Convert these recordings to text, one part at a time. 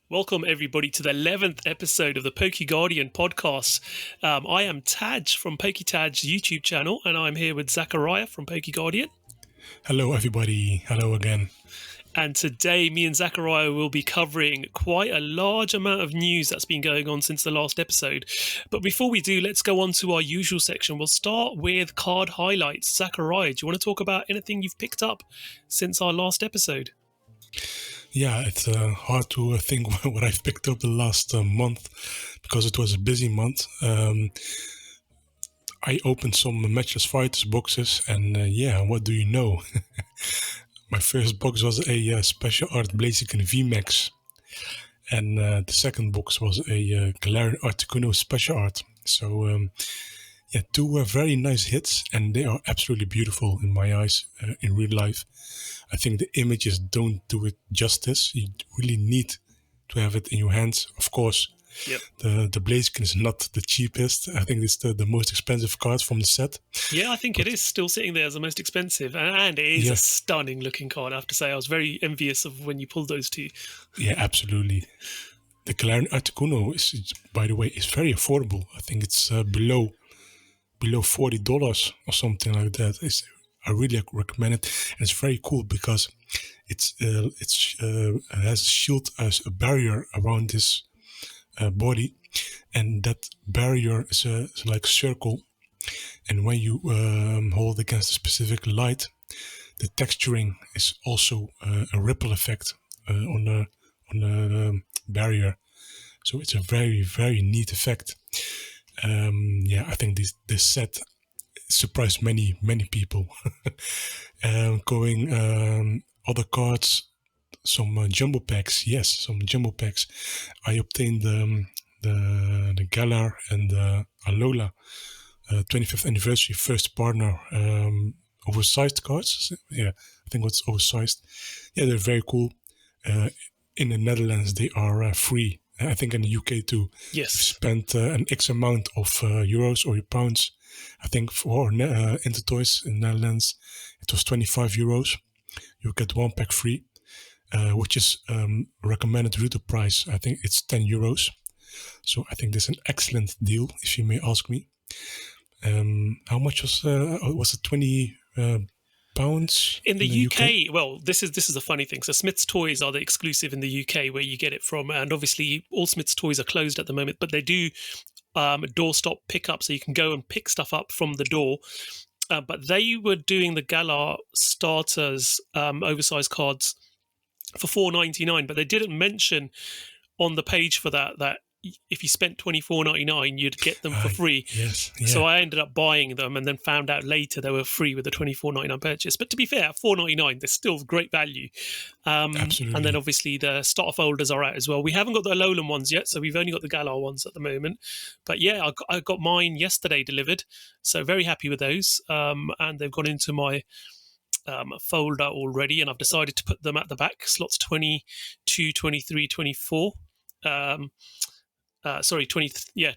Welcome, everybody, to the 11th episode of the PokeGuardian Podcast. I am Taj from PokeTaj's YouTube channel, and I'm here with Zakariya from PokeGuardian. Hello, everybody. Hello again. And today, me and Zakariya will be covering quite a large amount of news that's been going on since the last episode. But before we do, let's go on to our usual section. We'll start with card highlights. Zakariya, do you want to talk about anything you've picked up since our last episode? Yeah, it's hard to think what I've picked up the last month because it was a busy month. I opened some Matchless Fighters boxes and what do you know? My first box was a Special Art Blaziken VMAX and the second box was a Galarian Articuno Special Art. So two very nice hits and they are absolutely beautiful in my eyes in real life. I think the images don't do it justice. You really need to have it in your hands. Of course, Yep. the Blaziken is not the cheapest. I think it's the most expensive card from the set. Yeah, I think it is still sitting there as the most expensive. And it is a stunning looking card, I have to say. I was very envious of when you pulled those two. Yeah, absolutely. The Galarian Articuno, is, by the way, is very affordable. I think it's below $40 or something like that. I really recommend it, and it's very cool because it has a shield as a barrier around this body, and that barrier is like a circle. And when you hold against a specific light, the texturing is also a ripple effect on the barrier. So it's a very, very neat effect. I think this set surprised many people. Other cards, some jumbo packs. Yes, some jumbo packs. I obtained the Galar and the Alola 25th anniversary first partner oversized cards. Yeah, I think it's oversized. Yeah, they're very cool. In the Netherlands, they are free. I think in the UK too. Yes. If you spent an X amount of euros or pounds, I think for Intertoys in the Netherlands, it was 25 euros. You get one pack free, which is recommended retail price. I think it's 10 euros. So I think this is an excellent deal, if you may ask me. How much was it? 20 pounds in the UK. Well, this is a funny thing. So Smith's Toys are the exclusive in the UK where you get it from, and obviously all Smith's Toys are closed at the moment, but they do doorstop pickup, so you can go and pick stuff up from the door. But they were doing the Galar starters oversized cards for $4.99, but they didn't mention on the page for that if you spent $24.99, you'd get them for free. Yes, yeah. So I ended up buying them and then found out later they were free with a $24.99 purchase. But to be fair, $4.99, they're still great value. Absolutely. And then obviously the starter folders are out as well. We haven't got the Alolan ones yet, so we've only got the Galar ones at the moment. But yeah, I got mine yesterday delivered, so very happy with those. And they've gone into my folder already, and I've decided to put them at the back, slots 22, 23, 24.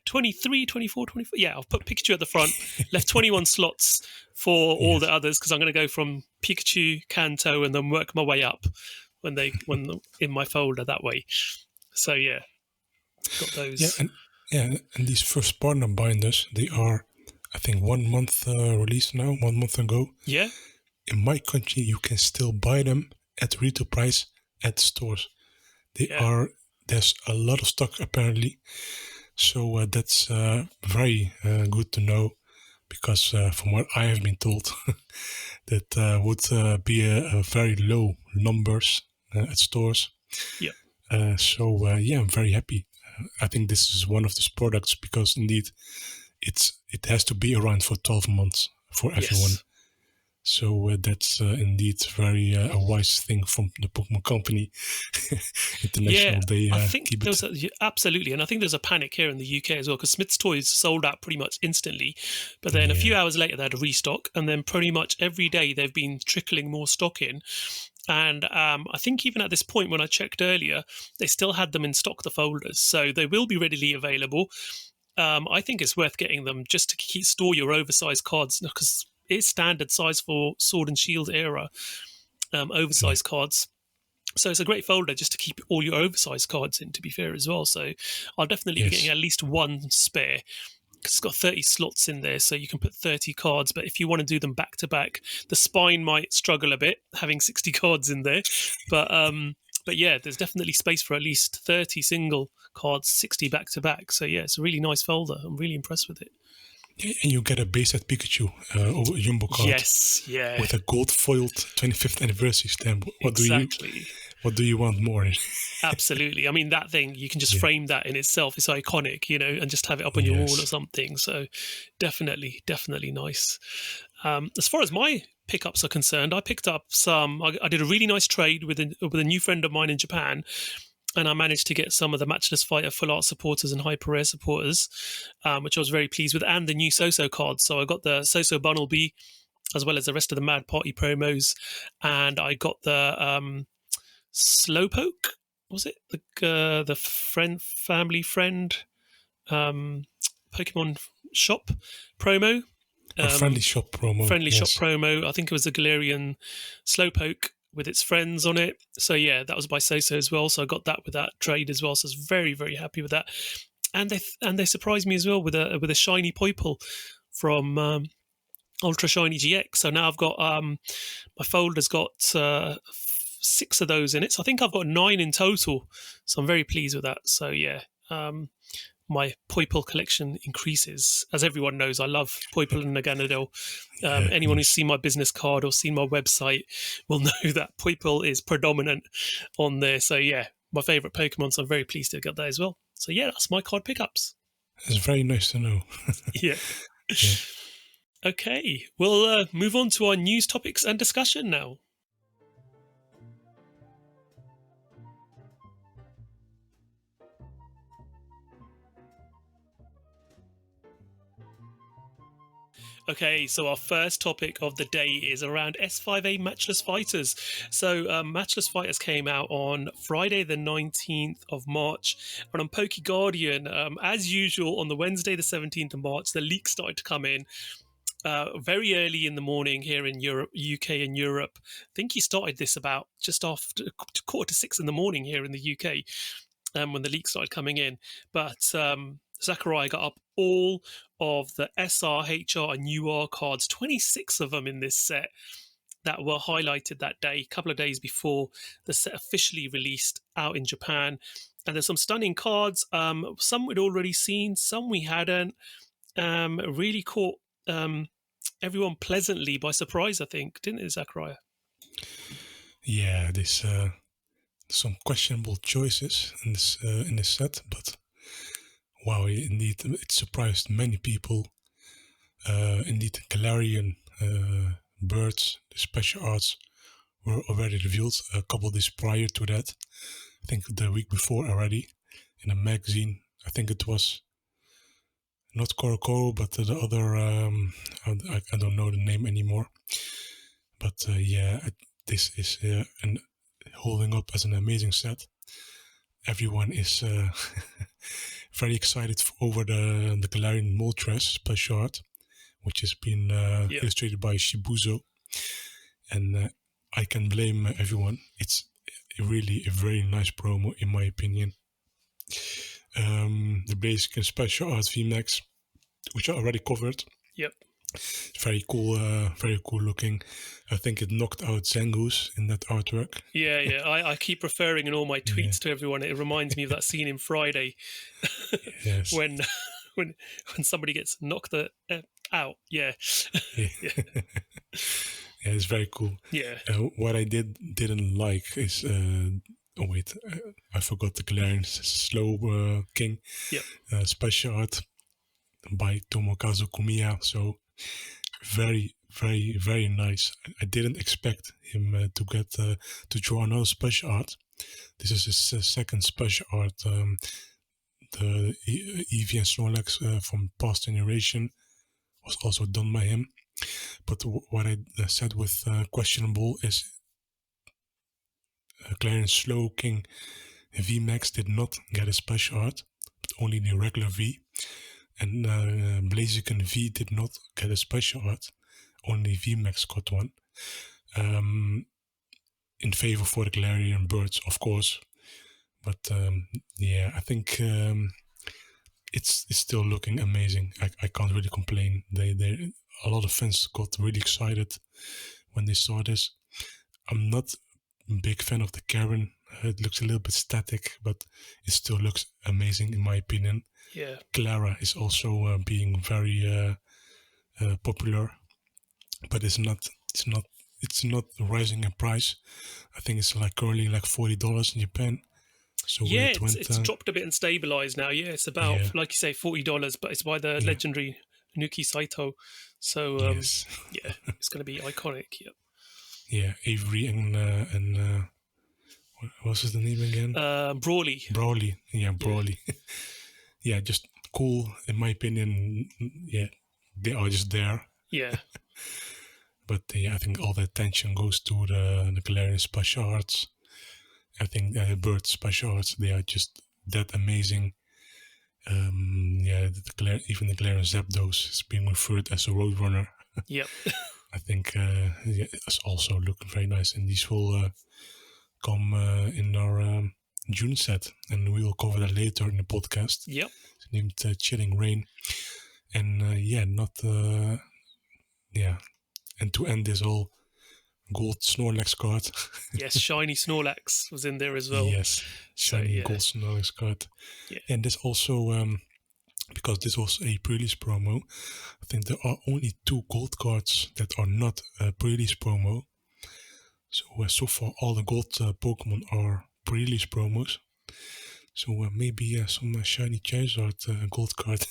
23, 24, 24. Yeah, I'll put Pikachu at the front, left 21 slots for all the others because I'm going to go from Pikachu, Kanto, and then work my way up when in my folder that way. So yeah, got those. And these first partner binders, they are, I think, 1 month released now, 1 month ago. Yeah. In my country, you can still buy them at retail price at stores. There's a lot of stock apparently, so that's very good to know, because from what I have been told, that would be a very low numbers at stores. Yeah. I'm very happy. I think this is one of those products because indeed, it has to be around for 12 months for everyone. Yes. So that's indeed very a wise thing from the Pokemon Company International. Yeah, I think absolutely, and I think there's a panic here in the UK as well because Smith's Toys sold out pretty much instantly, but then a few hours later they had a restock, and then pretty much every day they've been trickling more stock in. And I think even at this point, when I checked earlier, they still had them in stock, the folders, so they will be readily available. I think it's worth getting them just to store your oversized cards because it's standard size for Sword and Shield era oversized cards. So it's a great folder just to keep all your oversized cards in, to be fair, as well. So I'll definitely be getting at least one spare, because it's got 30 slots in there, so you can put 30 cards. But if you want to do them back to back, the spine might struggle a bit having 60 cards in there. But yeah, there's definitely space for at least 30 single cards, 60 back to back. So yeah, it's a really nice folder. I'm really impressed with it. And you get a base set Pikachu Jumbo card. Yes, yeah. With a gold foiled 25th anniversary stamp. Exactly. What do you want more? Absolutely. I mean, that thing, you can just frame that in itself. It's iconic, and just have it up on your wall or something. So definitely nice. As far as my pickups are concerned, I picked up some. I did a really nice trade with a new friend of mine in Japan, and I managed to get some of the Matchless Fighter Full Art supporters and Hyper Rare supporters, which I was very pleased with, and the new So-So cards. So I got the So-So Bunnelby, as well as the rest of the Mad Party promos, and I got the Slowpoke. Was it the family friend Pokemon shop promo? Friendly shop promo. Shop promo. I think it was a Galarian Slowpoke with its friends on it. So yeah, that was by So-So as well. So I got that with that trade as well. So I was very, very happy with that. And they surprised me as well with a shiny Poipole from Ultra Shiny GX. So now I've got my folder's got 6 of those in it. So I think I've got 9 in total. So I'm very pleased with that. So yeah, my Poipole collection increases. As everyone knows, I love Poipole and Naganadel. Anyone who's seen my business card or seen my website will know that Poipole is predominant on there. So yeah, my favourite Pokemon. So I'm very pleased to get that as well. So yeah, that's my card pickups. It's very nice to know. Yeah. Okay, we'll move on to our news topics and discussion now. Okay, so our first topic of the day is around S5A Matchless Fighters. So Matchless Fighters came out on Friday the 19th of March, and on PokeGuardian, as usual, on the Wednesday the 17th of March, the leaks started to come in very early in the morning here in Europe, UK and Europe. I think he started this about just after 5:45 in the morning here in the UK when the leaks started coming in. But Zakariya got up all of the SR, HR and UR cards, 26 of them in this set that were highlighted that day, a couple of days before the set officially released out in Japan. And there's some stunning cards. Some we'd already seen, some we hadn't. Really caught everyone pleasantly by surprise, I think, didn't it, Zakariya? Yeah, there's some questionable choices in this set, but wow, indeed, it surprised many people. Indeed, the Galarian birds, the special arts, were already revealed a couple of days prior to that. I think the week before already, in a magazine. I think it was not Korokoro, but the other, I don't know the name anymore. But this is holding up as an amazing set. Everyone is very excited over the Galarian Moltres special art, which has been illustrated by Shibuzo. And I can blame everyone. It's really a very nice promo, in my opinion. The basic and special art VMAX, which I already covered. Yep. Very cool looking. I think it knocked out Zangoose in that artwork. Yeah. I keep referring in all my tweets to everyone. It reminds me of that scene in Friday when somebody gets knocked out. Yeah. Yeah, it's very cool. Yeah. What I didn't like is I forgot the Galarian Slow King. Yep. Special art by Tomokazu Kumiya. So very, very, very nice. I didn't expect him to get to draw another special art. This is his second special art. The Eevee and Snorlax from past generation was also done by him. But what I said with questionable is Galarian Slow King VMAX did not get a special art, but only the regular V. And Blaziken V did not get a special art, only VMAX got one. in favor for the Galarian birds, of course. But I think it's still looking amazing. I can't really complain. A lot of fans got really excited when they saw this. I'm not a big fan of the Karen. It looks a little bit static, but it still looks amazing in my opinion. Yeah. Clara is also being very popular, but it's not rising in price. I think it's currently $40 in Japan. So yeah, it went, it's dropped a bit and stabilized now. Yeah, it's about, like you say, $40, but it's by the legendary Nuki Saito. So, yes. yeah, it's going to be iconic. Yep. Yeah, Avery and what was his name again? Brawly. Yeah, Brawly. Yeah, just cool, in my opinion. Yeah, they are just there. Yeah. But I think all the attention goes to the Galarian special arts. I think Bird special arts, they are just that amazing. Even the Galarian Zapdos is being referred as a Roadrunner. Yep. I think it's also looking very nice, and these will come in our June set, and we will cover that later in the podcast. Yep. It's named Chilling Rain, and and to end this whole gold Snorlax card. Yes, shiny Snorlax was in there as well. Yes, shiny gold Snorlax card. Yeah. And this also, because this was a pre-release promo, I think there are only 2 gold cards that are not a pre-release promo. So far all the gold Pokemon are pre-release promos. So maybe some shiny Charizard gold card.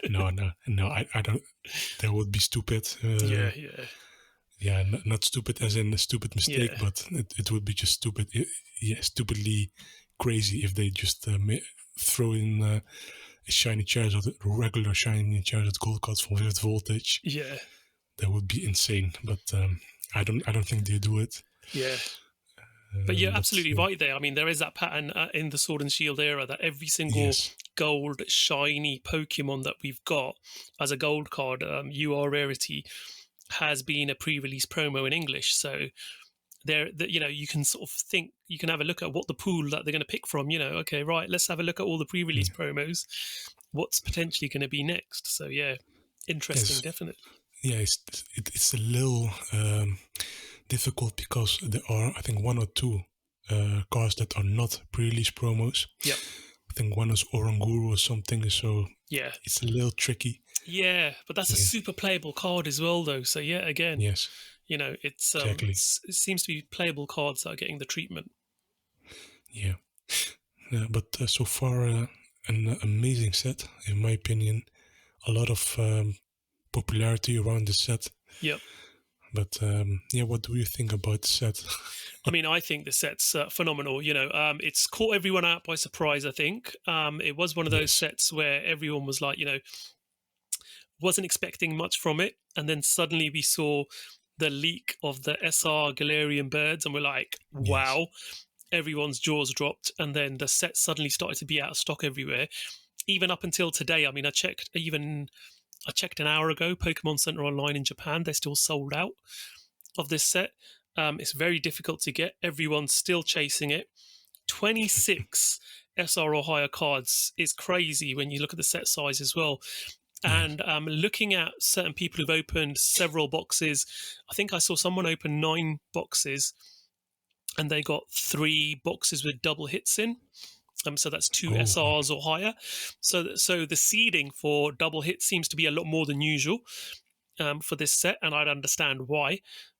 No, I don't. That would be stupid. Yeah, not stupid as in a stupid mistake, but it would be just stupid. Stupidly crazy if they just throw in a shiny Charizard, a regular shiny Charizard gold card from Vivid Voltage. Yeah, that would be insane. But I don't think they do it. Yeah. But you're absolutely right there. I mean, there is that pattern in the Sword and Shield era that every single gold shiny Pokemon that we've got as a gold card, UR Rarity, has been a pre-release promo in English. So you can sort of think, you can have a look at what the pool that they're going to pick from. Okay, right, let's have a look at all the pre-release promos. What's potentially going to be next? So yeah, interesting, definitely. Yeah, it's a little difficult because there are, I think, 1 or 2 cards that are not pre-release promos. Yep. I think one is Oranguru or something, so yeah, it's a little tricky. Yeah, but that's a super playable card as well, though. So yeah, again, it's exactly. it seems to be playable cards that are getting the treatment. Yeah, but so far an amazing set, in my opinion. A lot of popularity around the set. Yep. But what do you think about the set? I mean, I think the set's phenomenal. It's caught everyone out by surprise, I think. It was one of those sets where everyone was like, wasn't expecting much from it. And then suddenly we saw the leak of the SR Galarian birds and we're like, wow, everyone's jaws dropped. And then the set suddenly started to be out of stock everywhere. Even up until today, I mean, I checked an hour ago, Pokémon Center Online in Japan, they're still sold out of this set. It's very difficult to get. Everyone's still chasing it. 26 SR or higher cards is crazy when you look at the set size as well. And looking at certain people who've opened several boxes, I think I saw someone open 9 boxes and they got 3 boxes with double hits in. So that's 2 SRs or higher. So the seeding for double hits seems to be a lot more than usual for this set, and I'd understand why.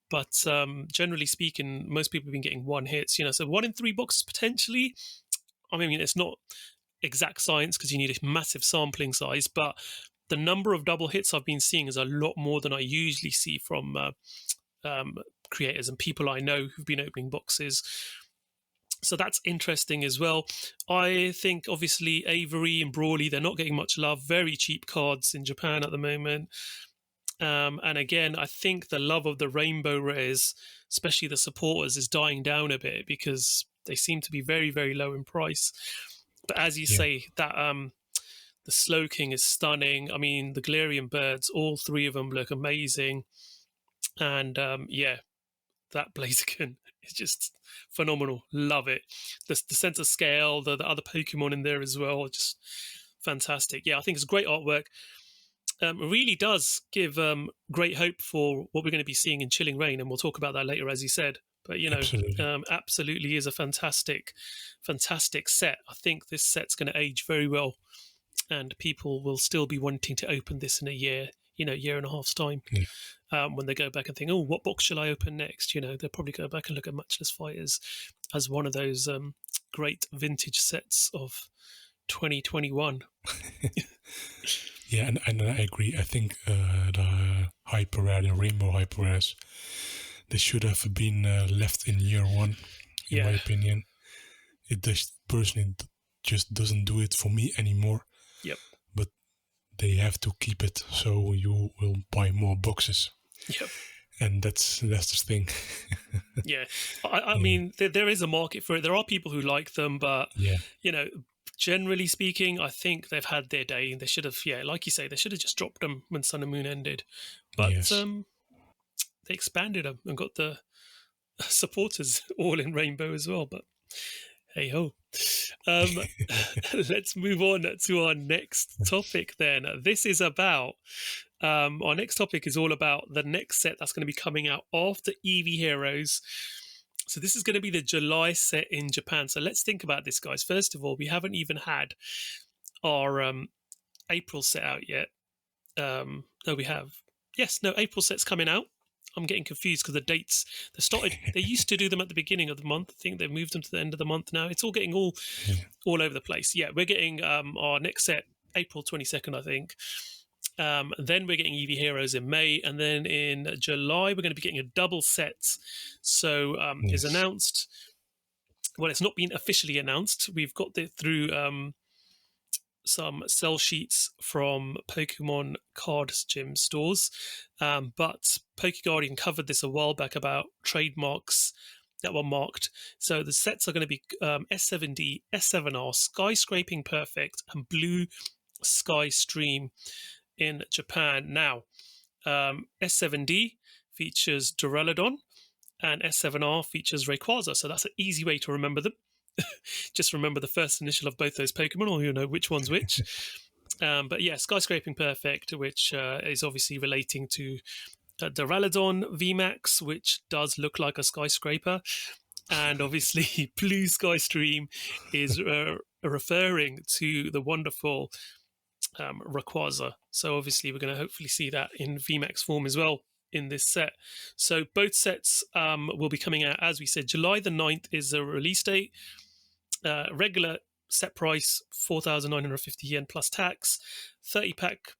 But generally speaking, most people have been getting 1 hits. So 1 in 3 boxes potentially. I mean, it's not exact science because you need a massive sampling size, but the number of double hits I've been seeing is a lot more than I usually see from creators and people I know who've been opening boxes. So that's interesting as well. I think, obviously, Avery and Brawly, they're not getting much love. Very cheap cards in Japan at the moment. And again, I think the love of the Rainbow Rares, especially the supporters, is dying down a bit because they seem to be very, very low in price. But as you say, that the Slowking is stunning. I mean, the Galarian birds, all 3 of them look amazing. And that Blaziken is just phenomenal. Love it. The sense of scale, the other Pokemon in there as well, just fantastic. Yeah, I think it's great artwork. Really does give great hope for what we're going to be seeing in Chilling Reign, and we'll talk about that later, as you said. But, absolutely is a fantastic set. I think this set's going to age very well, and people will still be wanting to open this in a year and a half's time. Yeah. When they go back and think, oh, what box shall I open next? They'll probably go back and look at Matchless Fighters as one of those great vintage sets of 2021. Yeah, and I agree. I think the Hyper Rare, the Rainbow Hyper Rares, they should have been left in year one, in my opinion. It just personally just doesn't do it for me anymore. Yep. But they have to keep it, so you will buy more boxes. Yep. And that's the thing. Yeah. I mean, there is a market for it. There are people who like them, but, generally speaking, I think they've had their day. They should have, like you say, they should have just dropped them when Sun and Moon ended. But they expanded them and got the supporters all in Rainbow as well. But hey ho. Let's move on to our next topic then. This is about, our next topic is all about the next set that's going to be coming out after Eevee Heroes. So this is going to be the July set in Japan. So let's think about this, guys. First of all, we haven't even had our April set out yet. No, we have. Yes, no, April set's coming out. I'm getting confused because the dates, they used to do them at the beginning of the month. I think they've moved them to the end of the month now. It's all getting all over the place. Yeah, we're getting our next set April 22nd, I think. Then we're getting Eevee Heroes in May, and then in July we're going to be getting a double set. So it's announced. Well, it's not been officially announced. We've got it through some sell sheets from Pokemon card gym stores, but PokeGuardian covered this a while back about trademarks that were marked. So the sets are going to be S7D, S7R Skyscraping Perfect, and Blue Sky Stream in Japan. Now, S7D features Duraludon, and S7R features Rayquaza, so that's an easy way to remember them. Just remember the first initial of both those Pokemon, or you know which one's which. But yeah, Skyscraping Perfect, which is obviously relating to Duraludon VMAX, which does look like a skyscraper. And obviously Blue Sky Stream is referring to the wonderful Rayquaza. So obviously we're going to hopefully see that in VMAX form as well in this set. So both sets will be coming out, as we said. July the 9th is the release date. Regular set price 4,950 yen plus tax. 30-pack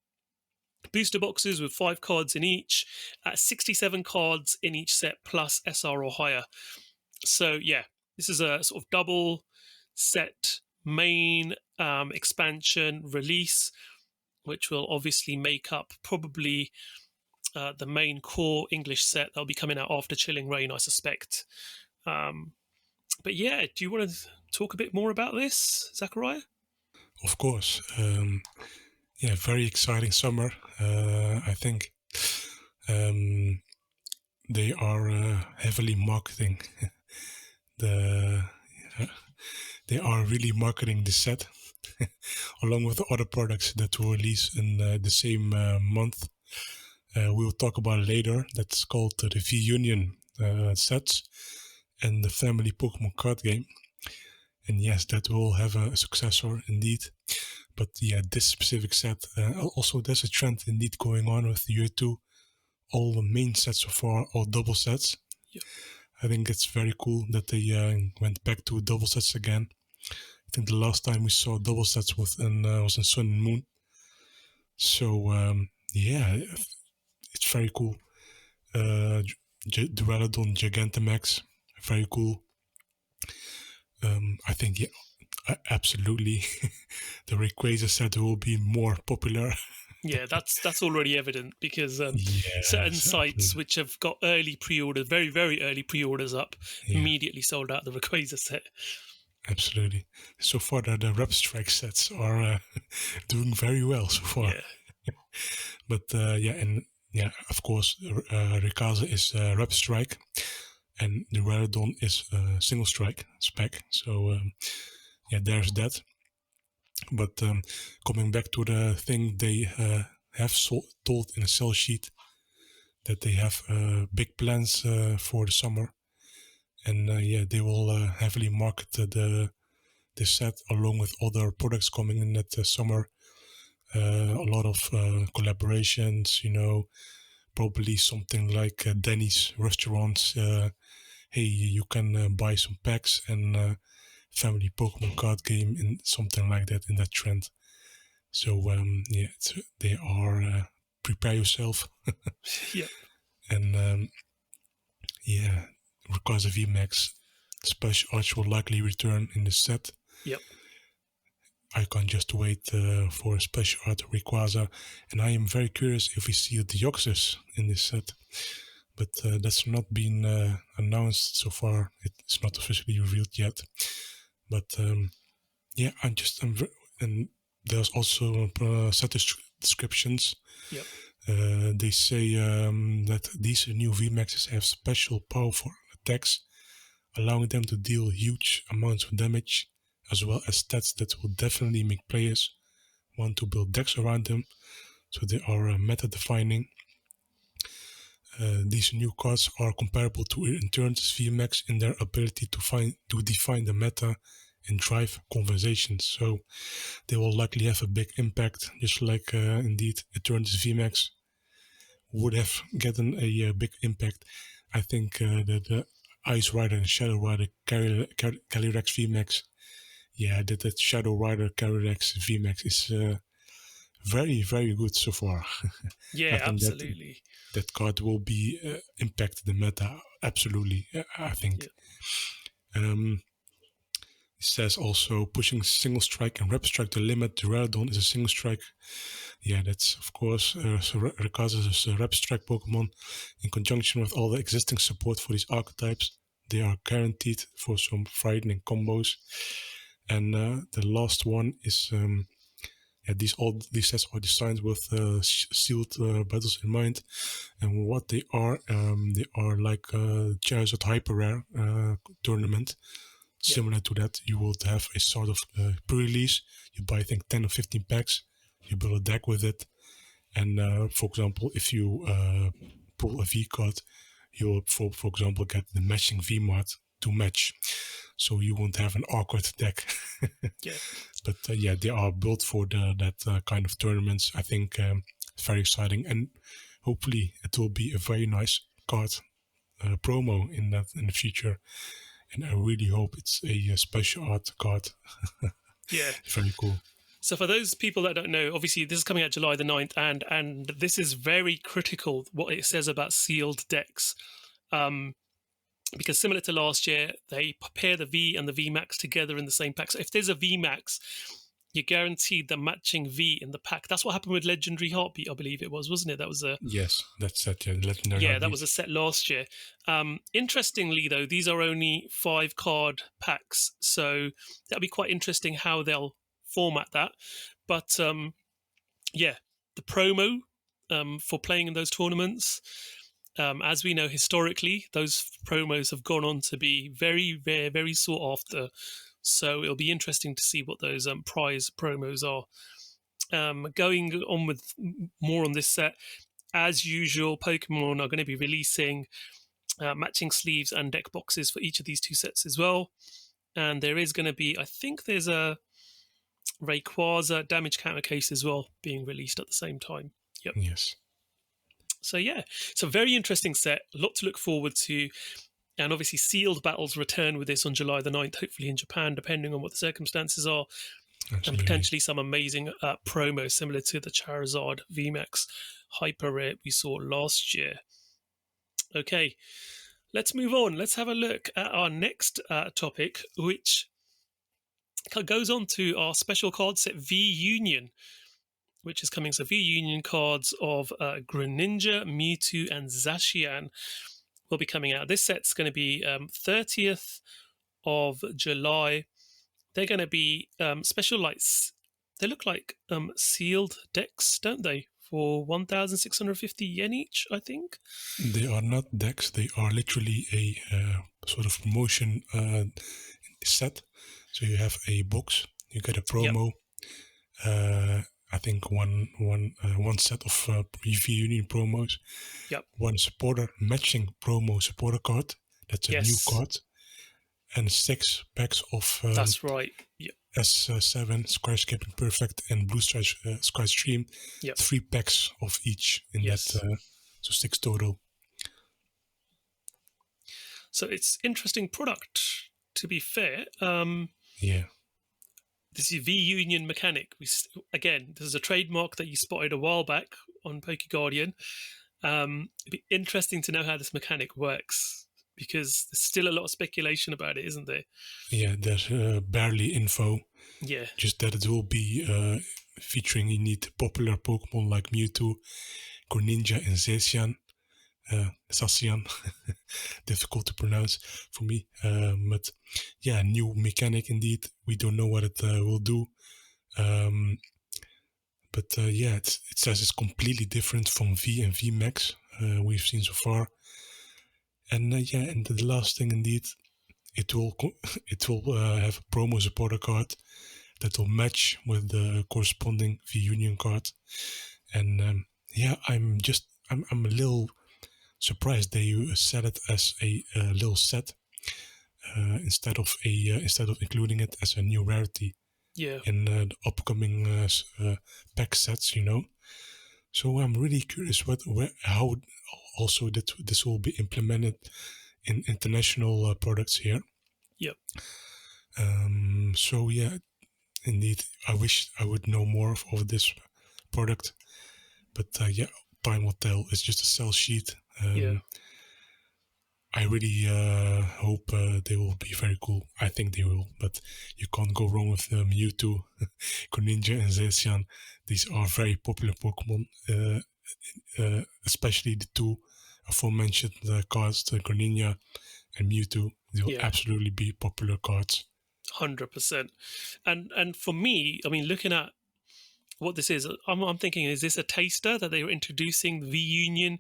booster boxes with 5 cards in each, at 67 cards in each set plus SR or higher. So yeah, this is a sort of double set main expansion release, which will obviously make up probably the main core English set that'll be coming out after Chilling Reign, I suspect. But yeah, do you want to talk a bit more about this, Zakariya? Of course. Yeah, very exciting summer. I think they are heavily marketing they are really marketing the set along with the other products that will release in the same month. We'll talk about it later. That's called the V-Union sets and the family Pokemon card game. And yes, that will have a successor indeed. But yeah, this specific set, also there's a trend indeed going on with year 2. All the main sets so far are double sets. Yep. I think it's very cool that they went back to double sets again. I think the last time we saw double sets was in Sun and Moon. So yeah, it's very cool. Duraludon Gigantamax, very cool. I think, yeah, absolutely, the Rayquaza set will be more popular. Yeah, that's already evident because certain sites which have got early pre-orders, very, very early pre-orders up, immediately sold out the Rayquaza set. Absolutely. So far, the Rep Strike sets are doing very well so far. Yeah. But yeah, of course, Rayquaza is Rep Strike. and the Raridon is a single strike spec. So there's that. But coming back to the thing, they have told in a sell sheet that they have big plans for the summer, and they will heavily market the set along with other products coming in that summer. A lot of collaborations, probably something like Denny's restaurants. Hey, you can buy some packs and family Pokemon card game and something like that in that trend. So they are prepare yourself. Yep. And Rayquaza VMAX special arts will likely return in the set. Yep. I can't just wait for a special art Rayquaza, and I am very curious if we see a Deoxys in this set. But that's not been announced so far. It's not officially revealed yet. But and there's also set descriptions. Yep. They say that these new VMAXs have special powerful attacks, allowing them to deal huge amounts of damage, as well as stats that will definitely make players want to build decks around them. So they are meta-defining. These new cards are comparable to Eternus VMAX in their ability to define the meta and drive conversations. So they will likely have a big impact, just like indeed Eternus VMAX would have gotten a big impact. I think that the Ice Rider and Shadow Rider Calyrex VMAX, that Shadow Rider Calyrex VMAX is very, very good so far. Yeah, I think absolutely. That card will be impact the meta, absolutely, I think. Yeah. It says also pushing single strike and rep strike to limit. The Raridon is a single strike. Yeah, that's of course Rayquaza is a rep strike Pokemon. In conjunction with all the existing support for these archetypes, they are guaranteed for some frightening combos. And the last one is these sets are designed with sealed battles in mind, and what they are like Charizard Hyper Rare tournament. Similar to that, you would have a sort of pre-release. You buy, I think, 10 or 15 packs. You build a deck with it. And, for example, if you pull a V card, you will, for example, get the matching V Mart to match. So you won't have an awkward deck. But, they are built for that kind of tournaments. I think it's very exciting. And hopefully it will be a very nice card promo in the future. And I really hope it's a special art card. Yeah. Very cool. So for those people that don't know, obviously this is coming out July the 9th, and this is very critical, what it says about sealed decks. Because similar to last year, they pair the V and the VMAX together in the same pack. So if there's a VMAX, you're guaranteed the matching V in the pack. That's what happened with Legendary Heartbeat, I believe it was, wasn't it? That was Yes, that's that. Yeah, Legendary Heartbeat. That was a set last year. Interestingly, though, these are only 5 card packs, so that'll be quite interesting how they'll format that. But the promo for playing in those tournaments, as we know historically, those promos have gone on to be very, very, very sought after. So it'll be interesting to see what those prize promos are. Going on with more on this set, as usual, Pokemon are going to be releasing matching sleeves and deck boxes for each of these 2 sets as well. And there is going to be, I think there's a Rayquaza damage counter case as well being released at the same time. Yep. Yes. So it's a very interesting set, a lot to look forward to. And obviously sealed battles return with this on July the 9th, hopefully in Japan, depending on what the circumstances are. Absolutely. And potentially some amazing promos similar to the Charizard VMAX Hyper Rare we saw last year. Okay, let's move on. Let's have a look at our next topic, which goes on to our special card set V-Union, which is coming. So V-Union cards of Greninja, Mewtwo, and Zacian will be coming out. This set's going to be 30th of July. They're going to be special They look like sealed decks, don't they? For 1,650 yen each, I think. They are not decks. They are literally a sort of promotion set. So you have a box. You get a promo. Yep. I think one set of V Union promos. Yep. One supporter matching promo supporter card. That's a new card. And 6 packs of that's right. Yep. S7 Skyscraping Perfect and Blue Sky Stream. Yep. 3 packs of each in that. So 6 total. So it's interesting product, to be fair. Yeah. This is V-Union mechanic. Again, this is a trademark that you spotted a while back on PokeGuardian. It'd be interesting to know how this mechanic works, because there's still a lot of speculation about it, isn't there? Yeah, there's barely info. Yeah. Just that it will be featuring, you need popular Pokemon like Mewtwo, Greninja, and Zacian. Difficult to pronounce for me. But yeah, new mechanic indeed. We don't know what it will do. But yeah, it says it's completely different from V and VMAX we've seen so far. And yeah, and the last thing indeed, it will have a promo supporter card that will match with the corresponding V Union card. And yeah, I'm a little surprised they set it as a little set instead of including it as a new rarity. Yeah. In the upcoming pack sets, you know. So I'm really curious how also this will be implemented in international products here. Yep. So yeah, indeed, I wish I would know more of this product, but yeah, time will tell. It's just a sell sheet. I really hope they will be very cool. I think they will, but you can't go wrong with Mewtwo, Greninja, and Zacian. These are very popular Pokemon, especially the 2 aforementioned cards, the Greninja and Mewtwo. They will absolutely be popular cards. 100%. And for me, I mean, looking at what this is, I'm thinking, is this a taster that they were introducing V Union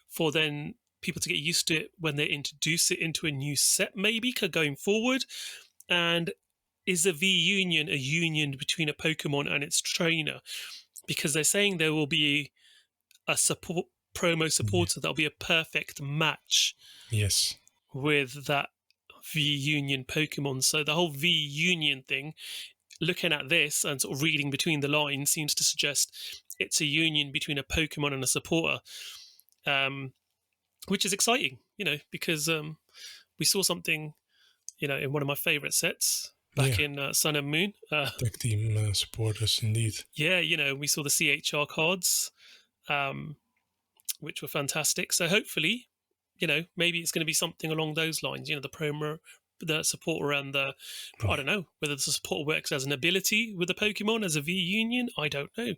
for then people to get used to it when they introduce it into a new set, maybe going forward? And is the V Union a union between a Pokemon and its trainer? Because they're saying there will be a promo supporter that'll be a perfect match. Yes. With that V Union Pokemon. So the whole V Union thing, looking at this and sort of reading between the lines, seems to suggest it's a union between a Pokemon and a supporter. Which is exciting, you know, because we saw something, you know, in one of my favorite sets back in Sun and Moon. Tag team supporters, indeed. Yeah, you know, we saw the CHR cards, which were fantastic. So hopefully, you know, maybe it's going to be something along those lines, you know, the promo, the supporter and the, I don't know, whether the supporter works as an ability with the Pokemon as a V Union, I don't know.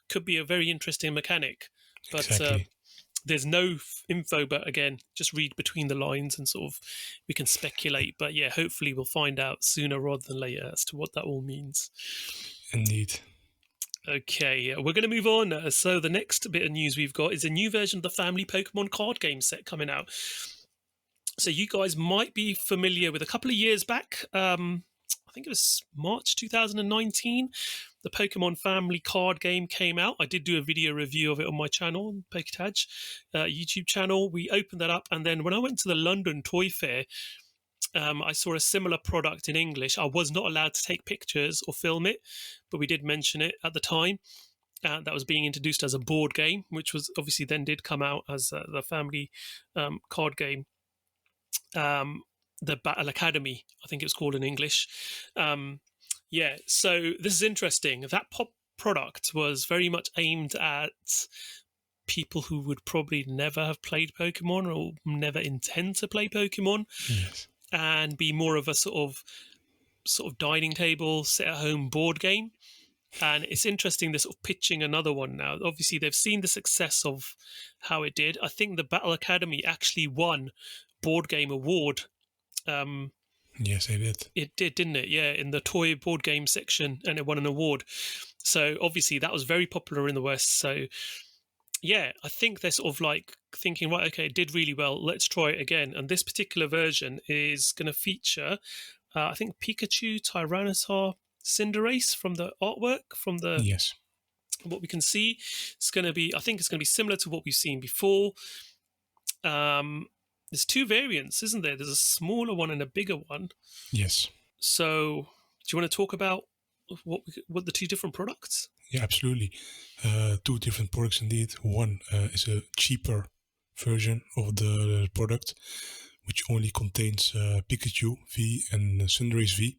Could be a very interesting mechanic. But exactly. There's no info, but again, just read between the lines and sort of we can speculate. But yeah, hopefully we'll find out sooner rather than later as to what that all means. Indeed. Okay, we're going to move on. So the next bit of news we've got is a new version of the Family Pokemon card game set coming out. So you guys might be familiar with a couple of years back, I think it was March 2019, the Pokemon Family card game came out. I did do a video review of it on my channel, PokeTaj YouTube channel. We opened that up, and then when I went to the London Toy Fair, I saw a similar product in English. I was not allowed to take pictures or film it, but we did mention it at the time. That was being introduced as a board game, which was obviously then did come out as the Family card game. The Battle Academy, I think it was called in English. Yeah, so this is interesting. That product was very much aimed at people who would probably never have played Pokemon or never intend to play Pokemon. Yes. And be more of a sort of dining table, sit-at-home board game. And it's interesting, they're sort of pitching another one now. Obviously, they've seen the success of how it did. I think the Battle Academy actually won Board Game Award. Yes, it did. It did, didn't it? Yeah, in the toy board game section, and it won an award. So obviously that was very popular in the West. So yeah, I think they're sort of like thinking, right, okay, it did really well. Let's try it again. And this particular version is going to feature, I think, Pikachu, Tyranitar, Cinderace from the artwork, from the Yes. what we can see. It's going to be, I think it's going to be similar to what we've seen before. There's two variants, isn't there? There's a smaller one and a bigger one. Yes. So do you want to talk about what the two different products? Yeah, absolutely. Two different products indeed. One is a cheaper version of the product, which only contains Pikachu V and Cinderace V,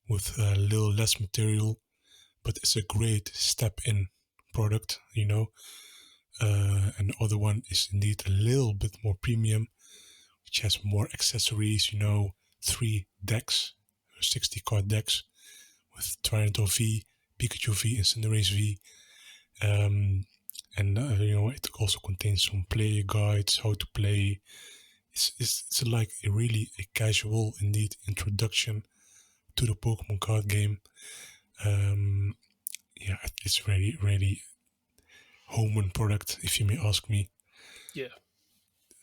with a little less material, but it's a great step in product, you know. And the other one is indeed a little bit more premium, which has more accessories, you know, 3 decks, 60 card decks with Tyranitar V, Pikachu V, and Cinderace V. And you know, it also contains some player guides, how to play. It's like a casual indeed introduction to the Pokemon card game. Yeah, it's really home run product, if you may ask me. Yeah.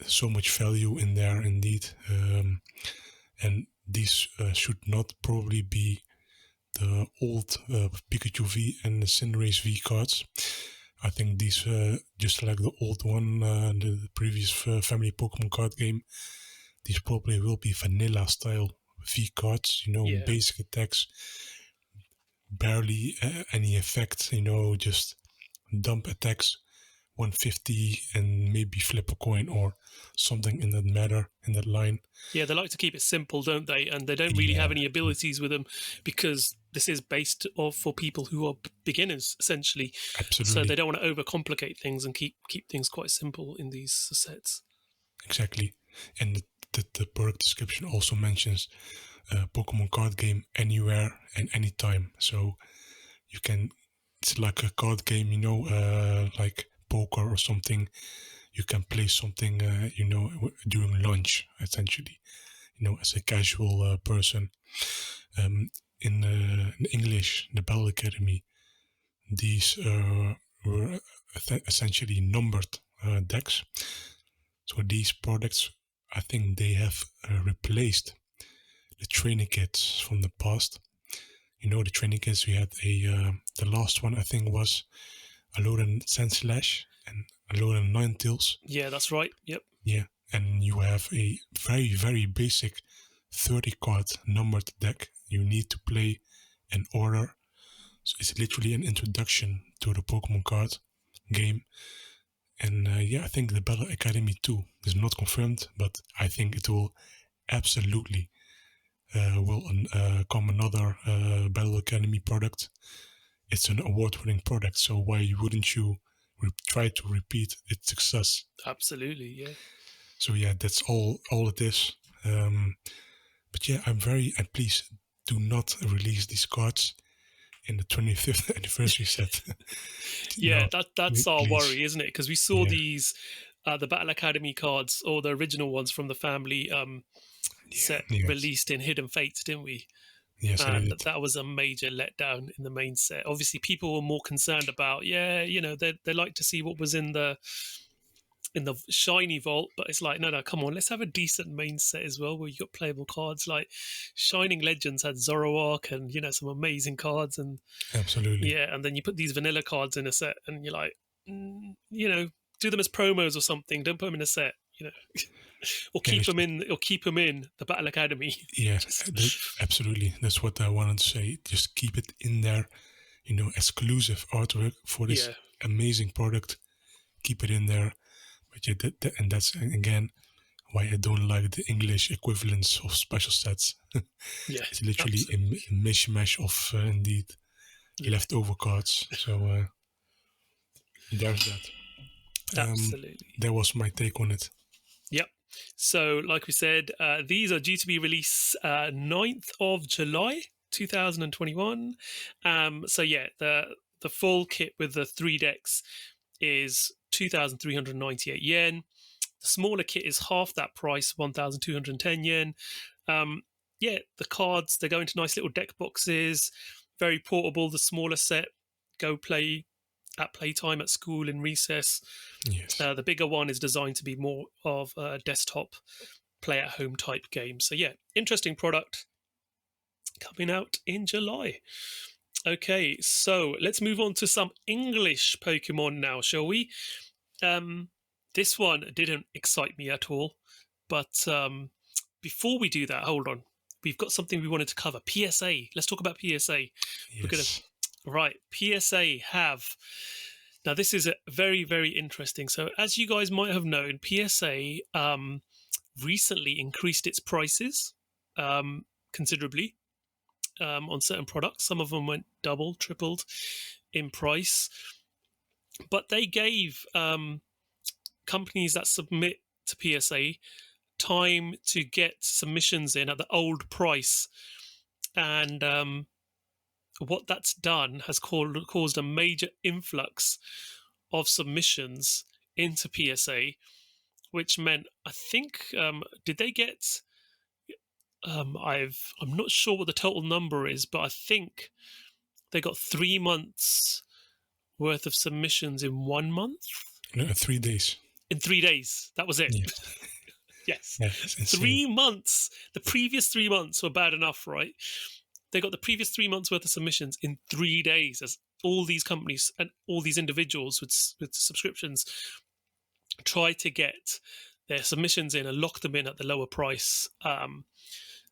So much value in there indeed. And these should not probably be the old Pikachu V and the Cinderace V cards. I think these, just like the old one, the previous family Pokemon card game, these probably will be vanilla style V cards, you know, Yeah. basic attacks, barely any effect, you know, just dump attacks, 150, and maybe flip a coin or something in that matter, in that line. Yeah, they like to keep it simple, don't they? And they don't really have any abilities with them because this is based off for people who are beginners, essentially. Absolutely. So they don't want to overcomplicate things and keep things quite simple in these sets. Exactly. And the product description also mentions Pokemon card game anywhere and anytime. So you can, it's like a card game, you know, like poker or something. You can play something, you know, during lunch, essentially, you know, as a casual person. In English, the Battle Academy, these were essentially numbered decks. So these products, I think they have replaced the training kits from the past. You know, the training kits, we had the last one I think was Alolan Sandslash and Alolan Ninetales. Yeah, that's right. Yep. Yeah, and you have a very basic 30 card numbered deck you need to play in order. So it's literally an introduction to the Pokemon card game. And yeah, I think the Battle Academy 2 is not confirmed, but I think it will absolutely come another Battle Academy product. It's an award-winning product, so why wouldn't you try to repeat its success? Absolutely, yeah. So yeah, that's all it is. But yeah, I'm please do not release these cards in the 25th anniversary set. Yeah, No, that's our please. worry, isn't it? Because we saw these, the Battle Academy cards, or the original ones from the family set released in Hidden Fates, didn't we? Yes, and that was a major letdown in the main set. Obviously, people were more concerned about, you know, they like to see what was in the shiny vault, but it's like, no, come on, let's have a decent main set as well, where you got playable cards. Like Shining Legends had Zoroark and, you know, some amazing cards, and absolutely, yeah, and then you put these vanilla cards in a set, and you're like, you know, do them as promos or something. Don't put them in a set, you know. Or keep them in the Battle Academy. Yes, absolutely. That's what I wanted to say. Just keep it in there, you know, exclusive artwork for this amazing product. Keep it in there. But yeah, and that's again why I don't like the English equivalents of special sets. Yeah, it's literally a mishmash of indeed leftover cards. So there's that. Absolutely. That was my take on it. Yep. So, like we said, these are due to be released 9th of July, 2021. So, yeah, the full kit with the 3 decks is 2,398 yen. The smaller kit is half that price, 1,210 yen. Yeah, the cards, they go into nice little deck boxes, very portable, the smaller set. go play at playtime at school in recess. Yes. The bigger one is designed to be more of a desktop play at home type game. So yeah, interesting product coming out in July. Okay, so let's move on to some English Pokemon now, shall we? This one didn't excite me at all, but before we do that, hold on. We've got something we wanted to cover. PSA. Let's talk about PSA. Yes. Right, PSA have... Now, this is very, very interesting. So, as you guys might have known, PSA recently increased its prices considerably on certain products. Some of them went double, tripled in price. But they gave companies that submit to PSA time to get submissions in at the old price. And what that's done has caused a major influx of submissions into PSA, which meant, I think, did they get... I'm not sure what the total number is, but I think they got 3 months worth of submissions in 1 month. No, 3 days. In 3 days, that was it. Yes. Yes. Yeah, 3 months. The previous 3 months were bad enough, right? They got the previous 3 months worth of submissions in 3 days, as all these companies and all these individuals with subscriptions try to get their submissions in and lock them in at the lower price.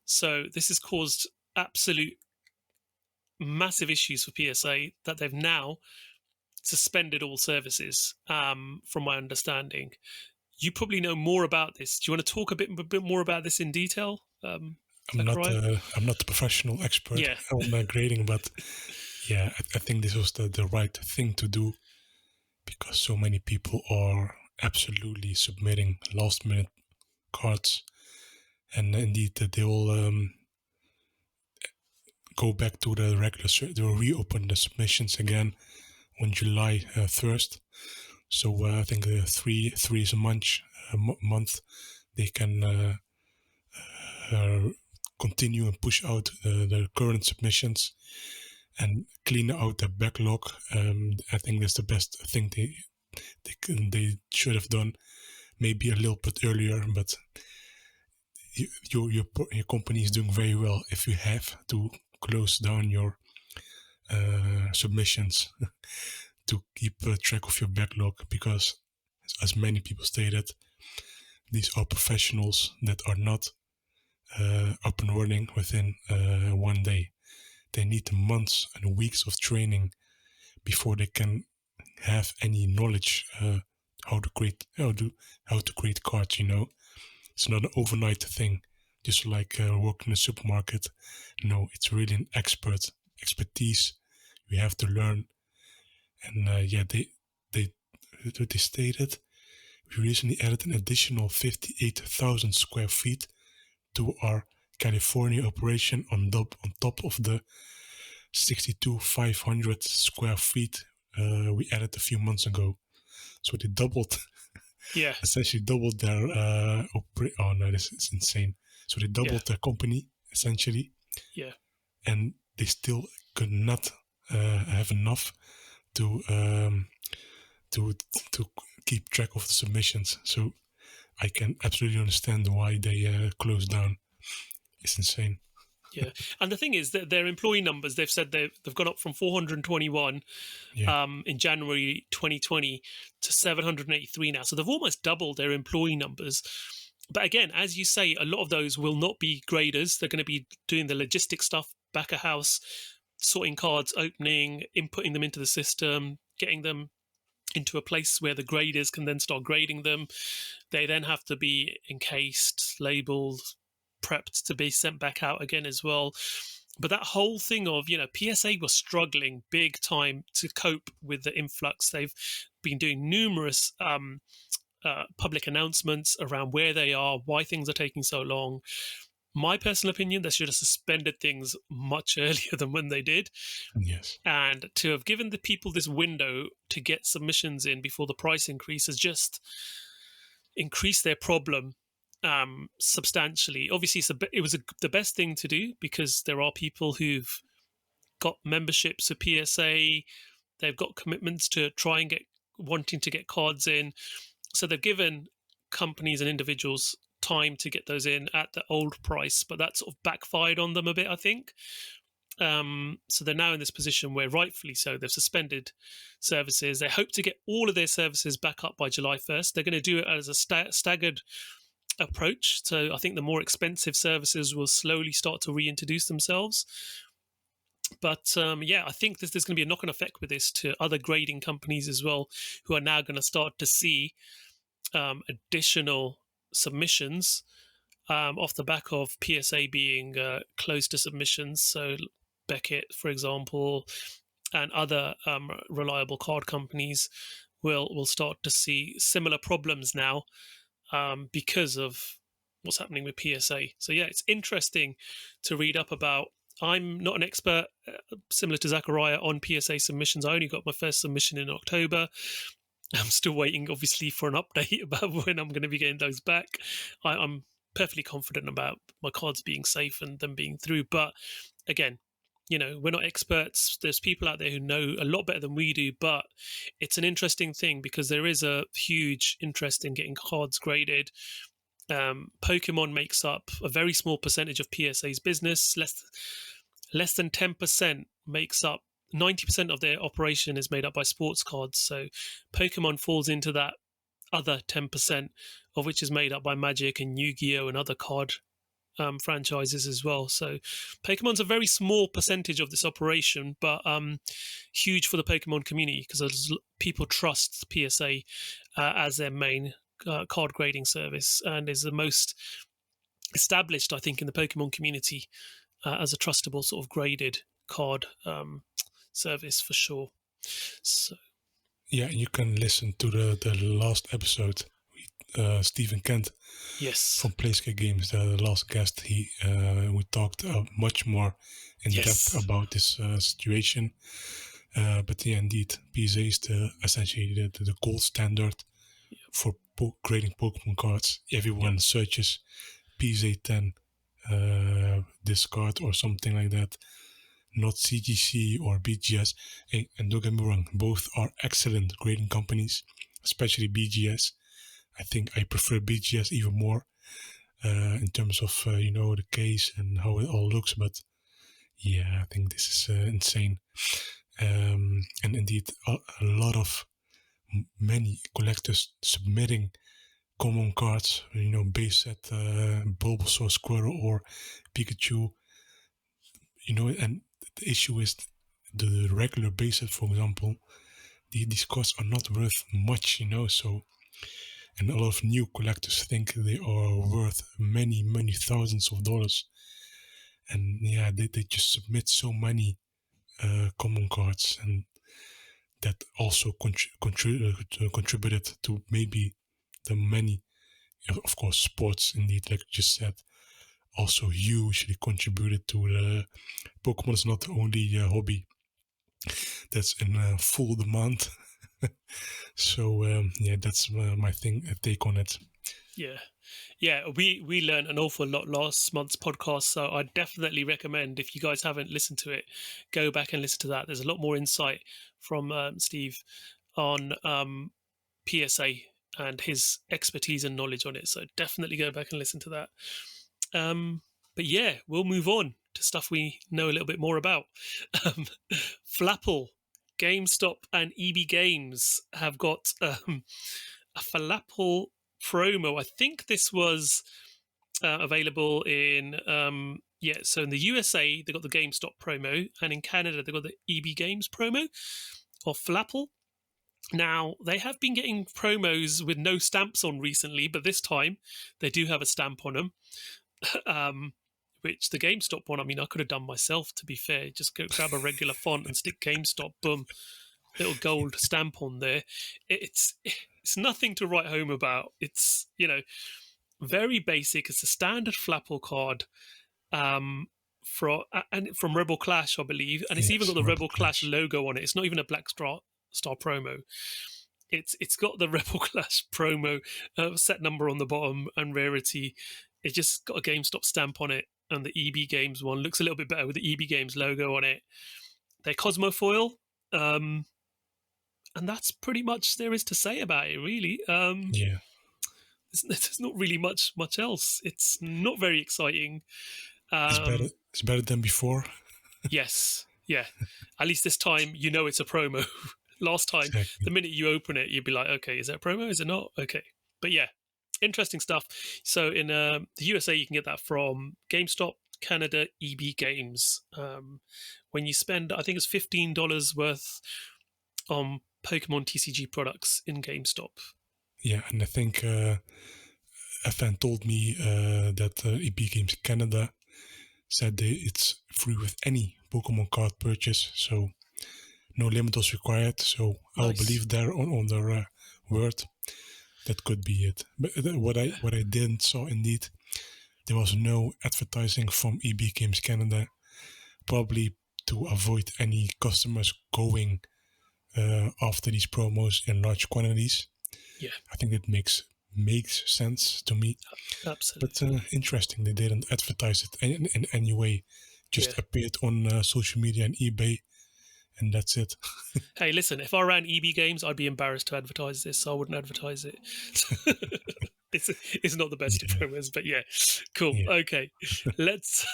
So this has caused absolute massive issues for PSA that they've now suspended all services, from my understanding. You probably know more about this. Do you want to talk a bit more about this in detail? I'm not the professional expert on grading, but yeah, I think this was the right thing to do, because so many people are absolutely submitting last minute cards, and indeed they will go back to the regular. They will reopen the submissions again on July 1st. So I think 3 is a month. They can continue and push out the current submissions and clean out the backlog. I think that's the best thing they should have done. Maybe a little bit earlier, but your company is doing very well if you have to close down your submissions to keep track of your backlog, because, as many people stated, these are professionals that are not up and running within 1 day. They need months and weeks of training before they can have any knowledge how to create cards. It's not an overnight thing, just like working in a supermarket. No, it's really an expertise you have to learn. And they stated we recently added an additional 58,000 square feet to our California operation on top of the 62,500 square feet we added a few months ago. So they doubled, essentially doubled their oh no, this is insane. So they doubled their company essentially, and they still could not have enough to keep track of the submissions. So I can absolutely understand why they closed down. It's insane. Yeah, and the thing is that their employee numbers, they've said they've gone up from 421 in January 2020 to 783 now. So they've almost doubled their employee numbers. But again, as you say, a lot of those will not be graders. They're going to be doing the logistic stuff back of house, sorting cards, opening, inputting them into the system, getting them into a place where the graders can then start grading them. They then have to be encased, labeled, prepped to be sent back out again as well. But that whole thing of, PSA was struggling big time to cope with the influx. They've been doing numerous public announcements around where they are, why things are taking so long. My personal opinion, they should have suspended things much earlier than when they did. Yes. And to have given the people this window to get submissions in before the price increase has just increased their problem substantially. Obviously, it was the best thing to do, because there are people who've got memberships of PSA. They've got commitments to try and wanting to get cards in. So they've given companies and individuals time to get those in at the old price, but that sort of backfired on them a bit, I think. So they're now in this position where, rightfully so, they've suspended services. They hope to get all of their services back up by July 1st. They're going to do it as a staggered approach. So I think the more expensive services will slowly start to reintroduce themselves. But I think there's going to be a knock-on effect with this to other grading companies as well, who are now going to start to see additional submissions off the back of PSA being close to submissions. So Beckett, for example, and other reliable card companies will start to see similar problems now because of what's happening with PSA. So yeah, it's interesting to read up about. I'm not an expert, similar to Zakariya, on PSA submissions. I only got my first submission in October. I'm still waiting, obviously, for an update about when I'm going to be getting those back. I'm perfectly confident about my cards being safe and them being through. But again, we're not experts. There's people out there who know a lot better than we do, but it's an interesting thing because there is a huge interest in getting cards graded. Pokemon makes up a very small percentage of PSA's business. Less than 10% makes up 90% of their operation is made up by sports cards. So Pokemon falls into that other 10%, of which is made up by Magic and Yu-Gi-Oh! And other card franchises as well. So Pokemon's a very small percentage of this operation, but huge for the Pokemon community because people trust PSA as their main card grading service, and is the most established, I think, in the Pokemon community as a trustable sort of graded card service for sure. So yeah, you can listen to the last episode with Stephen Kent, yes, from PlaySky Games, the last guest. We talked much more in depth about this situation. But yeah, indeed, PSA is essentially the gold standard for grading Pokemon cards. Everyone searches PSA 10 this card or something like that, not CGC or BGS. And don't get me wrong, both are excellent grading companies, especially BGS. I think I prefer BGS even more in terms of the case and how it all looks. But yeah, I think this is insane. And indeed, a lot of many collectors submitting common cards, base set Bulbasaur, Squirrel, or Pikachu. And the issue is the regular base set, for example, these cards are not worth much, so. And a lot of new collectors think they are worth many, many thousands of dollars. And yeah, they just submit so many common cards, and that also contributed to maybe the many, of course, sports, indeed, like you just said, also hugely contributed to the Pokemon is not only a hobby that's in full demand. So that's my take on it. Yeah, we learned an awful lot last month's podcast, so I definitely recommend, if you guys haven't listened to it, go back and listen to that. There's a lot more insight from Steve on PSA and his expertise and knowledge on it, so definitely go back and listen to that. But yeah, we'll move on to stuff we know a little bit more about. Flapple, GameStop, and EB Games have got a Flapple promo. I think this was available in so in the USA they got the GameStop promo, and in Canada they got the EB Games promo of Flapple. Now they have been getting promos with no stamps on recently, but this time they do have a stamp on them. Which the GameStop one, I mean, I could have done myself, to be fair. Just go grab a regular font and stick GameStop, boom, little gold stamp on there. It's nothing to write home about. It's, very basic. It's a standard Flapple card from Rebel Clash, I believe. And it's even got the Rebel Clash logo on it. It's not even a Black Star promo. It's got the Rebel Clash promo set number on the bottom and rarity. It just got a GameStop stamp on it. And the EB Games one looks a little bit better with the EB Games logo on it. They're Cosmofoil. And that's pretty much there is to say about it, really. Yeah, There's not really much else. It's not very exciting. it's better. Um, It's better than before. yes, yeah. At least this time, it's a promo. Last time, the Exactly. minute you open it, you'd be like, okay, is that a promo? Is it not? Okay. But yeah, interesting stuff. So in the USA, you can get that from GameStop, Canada, EB Games. When you spend, I think it's $15 worth on Pokemon TCG products in GameStop. Yeah, and I think a fan told me that EB Games Canada said it's free with any Pokemon card purchase, so no limit was required. So I'll Nice. believe there on their word. That could be it. But what I didn't saw indeed, there was no advertising from EB Games Canada, probably to avoid any customers going after these promos in large quantities. Yeah, I think it makes sense to me. absolutely. But interesting, they didn't advertise it in any way. Just appeared on social media and eBay, and that's it. Hey, listen, if I ran EB Games, I'd be embarrassed to advertise this, so I wouldn't advertise it. It's not the best of promos, but yeah, cool. Yeah. Okay, let's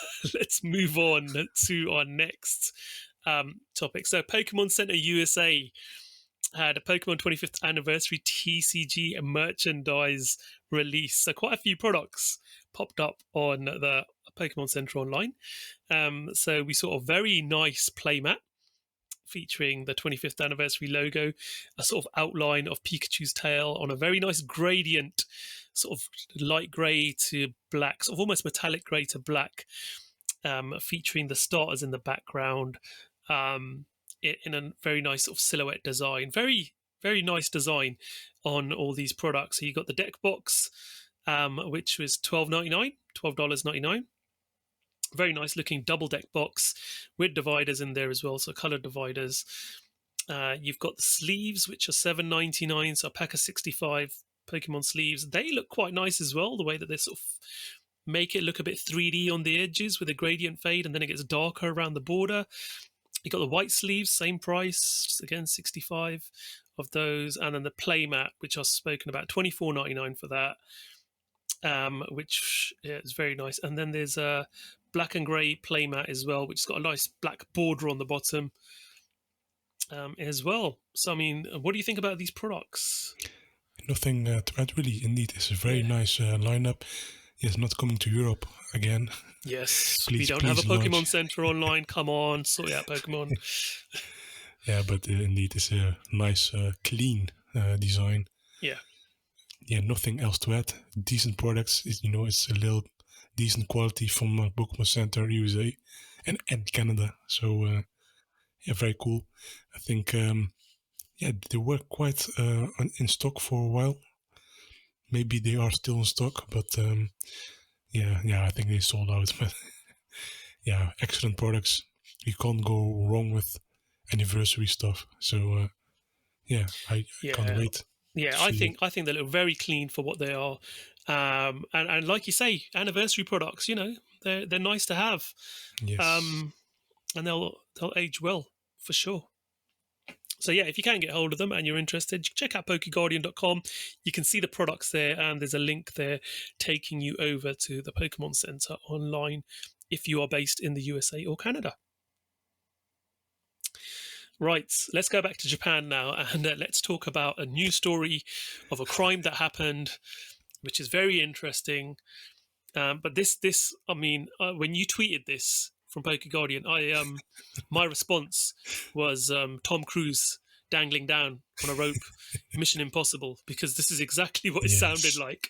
move on to our next topic. So, Pokémon Center USA had a Pokemon 25th anniversary TCG merchandise release. So quite a few products popped up on the Pokemon Center online. So we saw a very nice playmat featuring the 25th anniversary logo, a sort of outline of Pikachu's tail on a very nice gradient, sort of light grey to black, sort of almost metallic grey to black, featuring the starters in the background. In a very nice sort of silhouette design. Very, very nice design on all these products. So you got the deck box, which was $12.99. Very nice looking double deck box with dividers in there as well, so colored dividers. You've got the sleeves, which are $7.99, so a pack of 65 Pokemon sleeves. They look quite nice as well, the way that they sort of make it look a bit 3D on the edges with a gradient fade, and then it gets darker around the border. You got the white sleeves, same price, again 65 of those, and then the playmat, which I've spoken about, $24.99 for that, which is very nice. And then there's a black and grey playmat as well, which has got a nice black border on the bottom as well. So, I mean, what do you think about these products? Nothing to add, really. Indeed, it's a very nice lineup. It's not coming to Europe again. Yes, please, we don't have a Pokemon launch. Center online. Come on, sort out Pokemon. Yeah, but indeed, it's a nice, clean design. Yeah. Yeah, nothing else to add. Decent products. It's a little decent quality from Pokémon Center USA and Canada. So, yeah, very cool. I think, they were quite in stock for a while. Maybe they are still in stock, but I think they sold out. But yeah, excellent products. You can't go wrong with anniversary stuff. So I can't wait. Yeah, I think they look very clean for what they are, and like you say, anniversary products. They're nice to have. Yes. And they'll age well for sure. So yeah, if you can get hold of them and you're interested, check out PokeGuardian.com. You can see the products there, and there's a link there taking you over to the Pokemon Center online if you are based in the USA or Canada. Right, let's go back to Japan now, and let's talk about a new story of a crime that happened, which is very interesting. But this, I mean, when you tweeted this from PokeGuardian, my response was Tom Cruise dangling down on a rope, Mission Impossible, because this is exactly what it sounded like.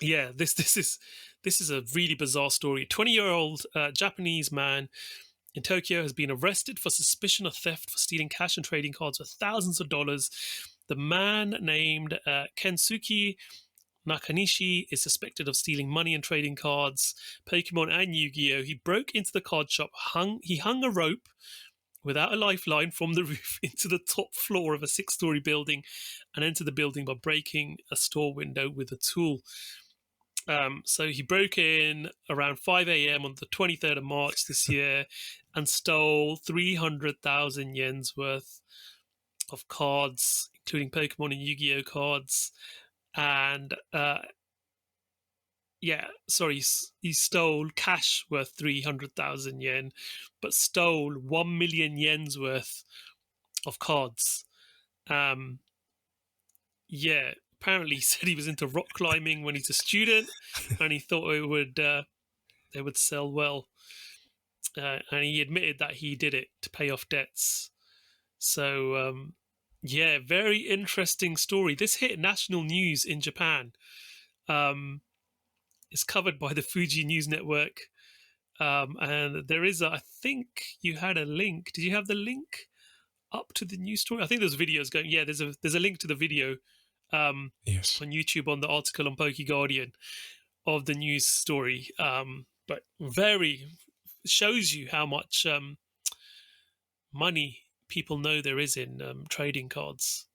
This is a really bizarre story. 20-year-old Japanese man in Tokyo has been arrested for suspicion of theft for stealing cash and trading cards for thousands of dollars. The man named Kensuke Nakanishi is suspected of stealing money and trading cards, Pokemon and Yu-Gi-Oh! He broke into the card shop, he hung a rope without a lifeline from the roof into the top floor of a 6-story building and entered the building by breaking a store window with a tool. So he broke in around 5 a.m. on the 23rd of March this year and stole 300,000 yen's worth of cards, including Pokemon and Yu-Gi-Oh cards. And he stole cash worth 300,000 yen, but stole 1 million yen's worth of cards. Apparently he said he was into rock climbing when he's a student, and he thought they would sell well. And he admitted that he did it to pay off debts. So, very interesting story. This hit national news in Japan. It's covered by the Fuji News Network. And there is, I think you had a link. Did you have the link up to the news story? I think there's videos going. Yeah, there's a link to the video Yes. on YouTube on the article on PokeGuardian of the news story. But very shows you how much money people know there is in trading cards,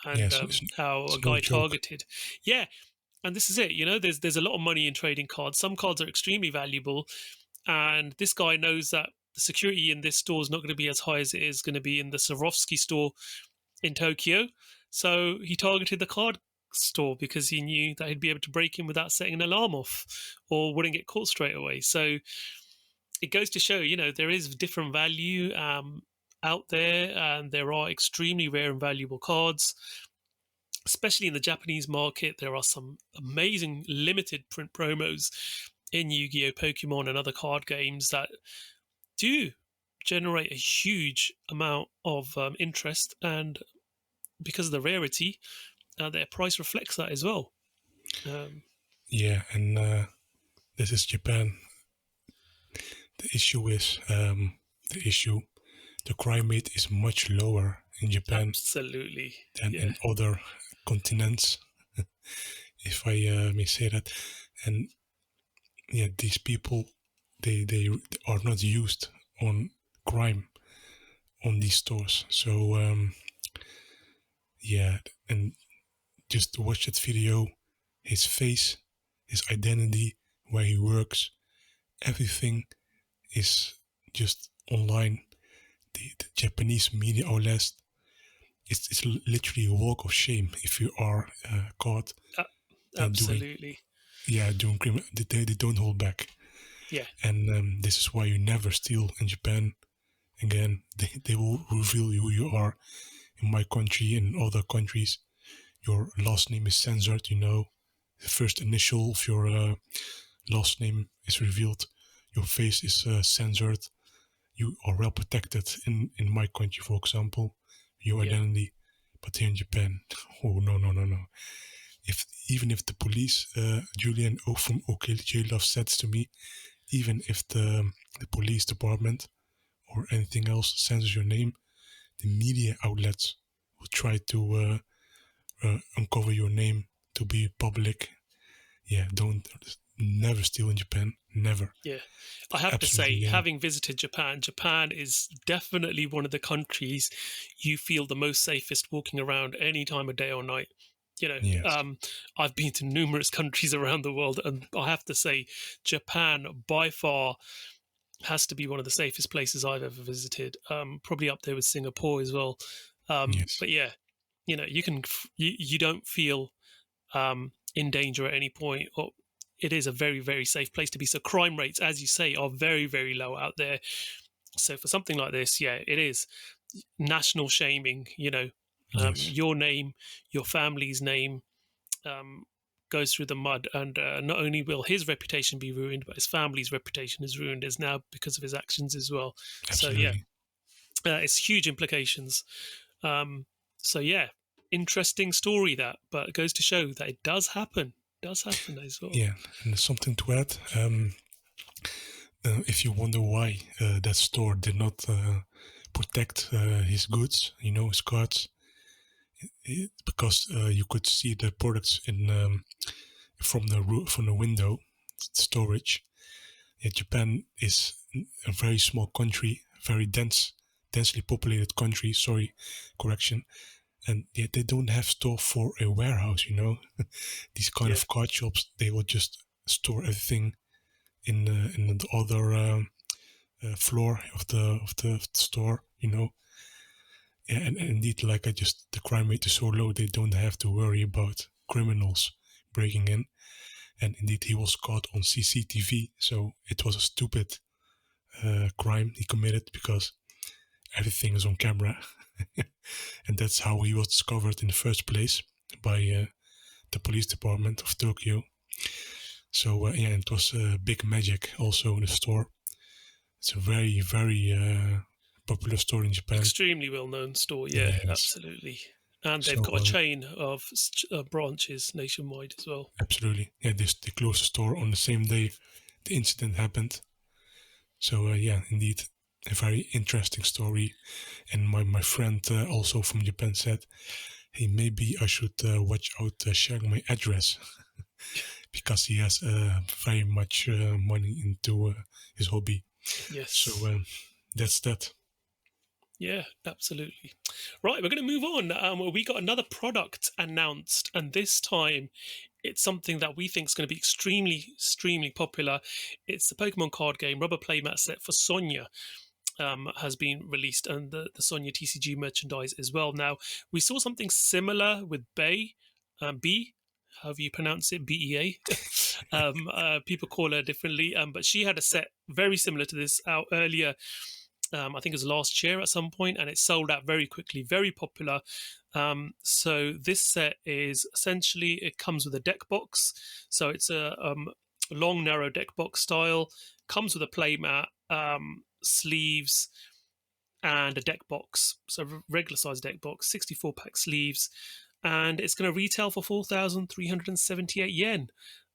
and Yes, how it's a guy no joke. targeted. Yeah, and this is it. There's a lot of money in trading cards. Some cards are extremely valuable, and this guy knows that the security in this store is not going to be as high as it is going to be in the Swarovski store in Tokyo. So he targeted the card store because he knew that he'd be able to break in without setting an alarm off or wouldn't get caught straight away. So it goes to show, there is different value out there, and there are extremely rare and valuable cards. Especially in the Japanese market, there are some amazing limited print promos in Yu-Gi-Oh!, Pokemon, and other card games that do generate a huge amount of interest, and because of the rarity, their price reflects that as well. And this is Japan. The issue is the crime rate is much lower in Japan Absolutely. than in other continents, if I may say that. And these people, they are not used on crime on these stores. So and just watch that video, his face, his identity, where he works, everything is just online. The Japanese media outlets, it's literally a walk of shame if you are caught. Absolutely. Doing criminal. They don't hold back. Yeah. And this is why you never steal in Japan. Again, they will reveal who you are. In my country and in other countries, your last name is censored. The first initial of your last name is revealed. Your face is censored. You are well protected in my country, for example, your identity. But here in Japan, no. Even if the police, Julian from OK Love said to me, even if the police department or anything else censors your name, the media outlets will try to uncover your name to be public. Never steal in Japan. Never. Yeah. I have to say, having visited Japan is definitely one of the countries you feel the most safest walking around any time of day or night. I've been to numerous countries around the world, and I have to say, Japan by far has to be one of the safest places I've ever visited. Probably up there with Singapore as well. But you don't feel in danger at any point. Or it is a very, very safe place to be. So crime rates, as you say, are very, very low out there. So for something like this, it is national shaming. Your name, your family's name goes through the mud, and not only will his reputation be ruined, but his family's reputation is ruined as now because of his actions as well. Absolutely. So it's huge implications. Interesting story but it goes to show that it does happen. As well. Yeah, and there's something to add. If you wonder why that store did not protect his goods, his cards, because you could see the products from the window storage. Japan is a very small country, very densely populated country. Sorry, correction. And they don't have store for a warehouse. These kind of card shops, they will just store everything in the other floor of the store, Yeah, and indeed, like the crime rate is so low, they don't have to worry about criminals breaking in. And indeed, he was caught on CCTV, so it was a stupid crime he committed because everything is on camera. And that's how he was discovered in the first place by the police department of Tokyo. So, it was big magic also in the store. It's a very, very popular store in Japan. Extremely well-known store, yeah, Yes. absolutely. And they've got a chain of branches nationwide as well. Absolutely. Yeah, they closed the store on the same day the incident happened. So, indeed, a very interesting story. And my friend also from Japan said, hey, maybe I should watch out sharing my address because he has very much money into his hobby. Yes. So that's that. Yeah, absolutely. Right, we're going to move on. We got another product announced, and this time it's something that we think is going to be extremely popular. It's the Pokemon card game rubber playmat set for Sonia. Has been released, and the Sonia TCG merchandise as well. Now, we saw something similar with B, however you pronounce it, BEA. People call her differently, but she had a set very similar to this out earlier. I think it was last year at some point, and it sold out very quickly, very popular. So this set is essentially, it comes with a deck box. So it's a long, narrow deck box style, comes with a playmat, sleeves, and a deck box. So regular size deck box, 64-pack sleeves. And it's going to retail for 4,378 yen.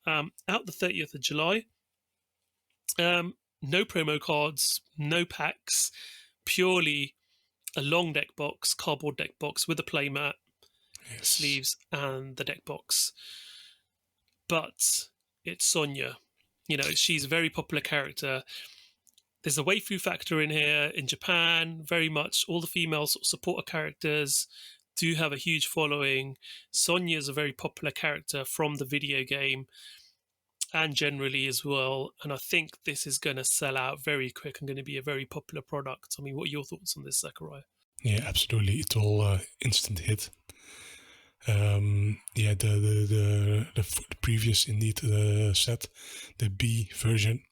Out the 30th of July. No promo cards, no packs, purely a long deck box, cardboard deck box with a playmat, sleeves, and the deck box. But it's Sonia. She's a very popular character. There's a waifu factor in here in Japan, very much. All the female supporter characters do have a huge following. Sonia is a very popular character from the video game and generally as well. And I think this is going to sell out very quick and going to be a very popular product. I mean, what are your thoughts on this, Zakariya? Yeah, absolutely. It's all instant hit. The previous indeed set, the B version.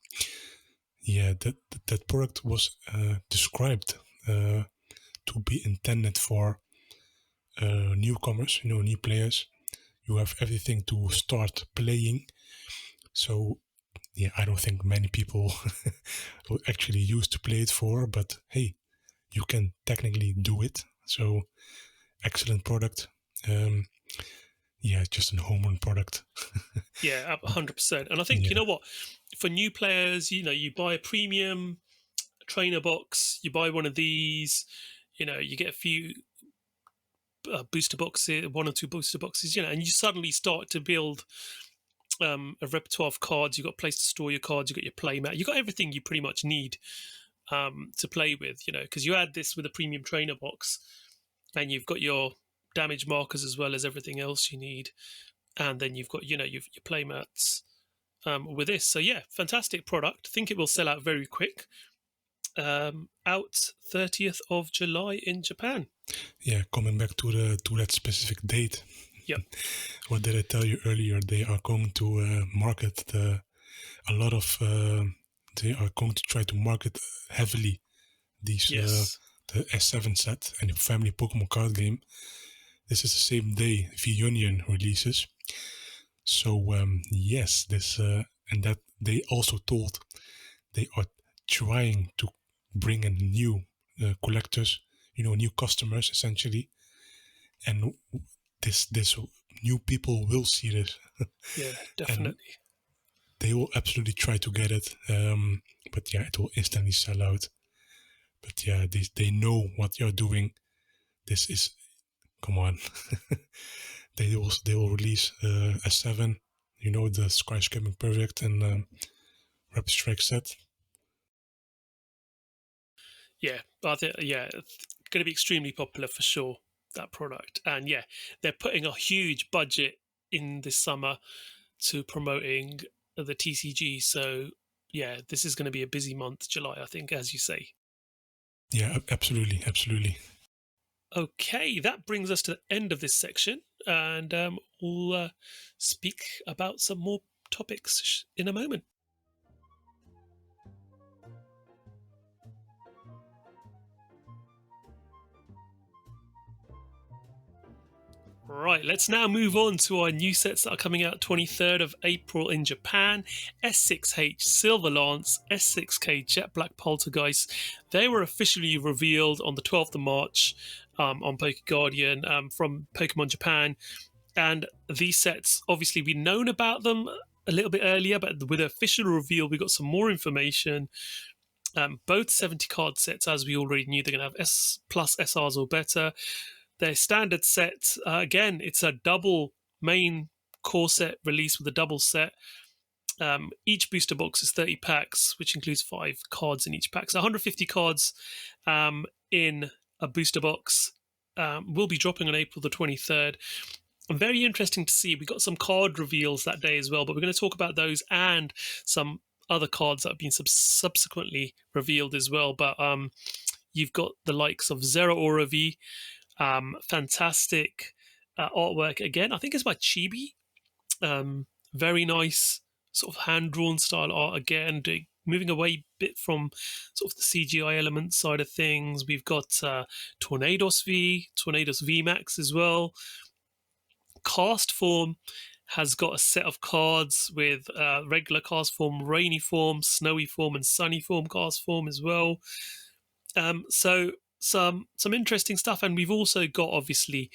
Yeah, that product was described to be intended for newcomers, new players. You have everything to start playing. So, yeah, I don't think many people will actually use to play it for, but hey, you can technically do it. So, excellent product. Just a home run product. Yeah, 100%. And I think, you know what, for new players, you buy a premium trainer box, you buy one of these, you get a few booster boxes, 1 or 2 booster boxes, and you suddenly start to build a repertoire of cards. You've got a place to store your cards, you've got your playmat, you've got everything you pretty much need to play with, because you add this with a premium trainer box and you've got your damage markers as well as everything else you need. And then you've got, your playmats with this. So yeah, fantastic product. I think it will sell out very quick. Out 30th of July in Japan. Yeah, coming back to that specific date. Yep. What did I tell you earlier? They are going to market a lot of. They are going to try to market heavily these the S7 set and the family Pokemon card game. This is the same day V-Union releases. So yes, this and that they also told they are trying to bring in new collectors, new customers essentially, and this new people will see this. Yeah, definitely. And they will absolutely try to get it, but yeah, it will instantly sell out. But yeah, they know what you're doing. This is, come on. They will release S7, the Skyscraping Perfect and Rapid Strike set. Yeah, I think it's going to be extremely popular for sure, that product. And yeah, they're putting a huge budget in this summer to promoting the TCG. So yeah, this is going to be a busy month, July, I think, as you say. Yeah, absolutely, absolutely. Okay, that brings us to the end of this section, and we'll speak about some more topics in a moment. Right, let's now move on to our new sets that are coming out 23rd of April in Japan. S6H Silver Lance, S6K Jet-Black Poltergeist. They were officially revealed on the 12th of March on PokeGuardian from Pokemon Japan. And these sets, obviously, we've known about them a little bit earlier, but with the official reveal, we got some more information. Both 70 card sets, as we already knew, they're going to have S plus SRs or better. Their standard set, again, it's a double main core set release with a double set. Each booster box is 30 packs, which includes 5 cards in each pack. So 150 cards in a booster box will be dropping on April the 23rd. And very interesting to see. We got some card reveals that day as well, but we're going to talk about those and some other cards that have been subsequently revealed as well. But you've got the likes of Zeraora V, fantastic artwork again. I think it's by Chibi. Very nice sort of hand-drawn style art again, moving away a bit from sort of the CGI element side of things. We've got Tornadus VMAX as well. Cast form has got a set of cards with regular cast form, rainy form, snowy form, and sunny form cast form as well. So some interesting stuff, and we've also got obviously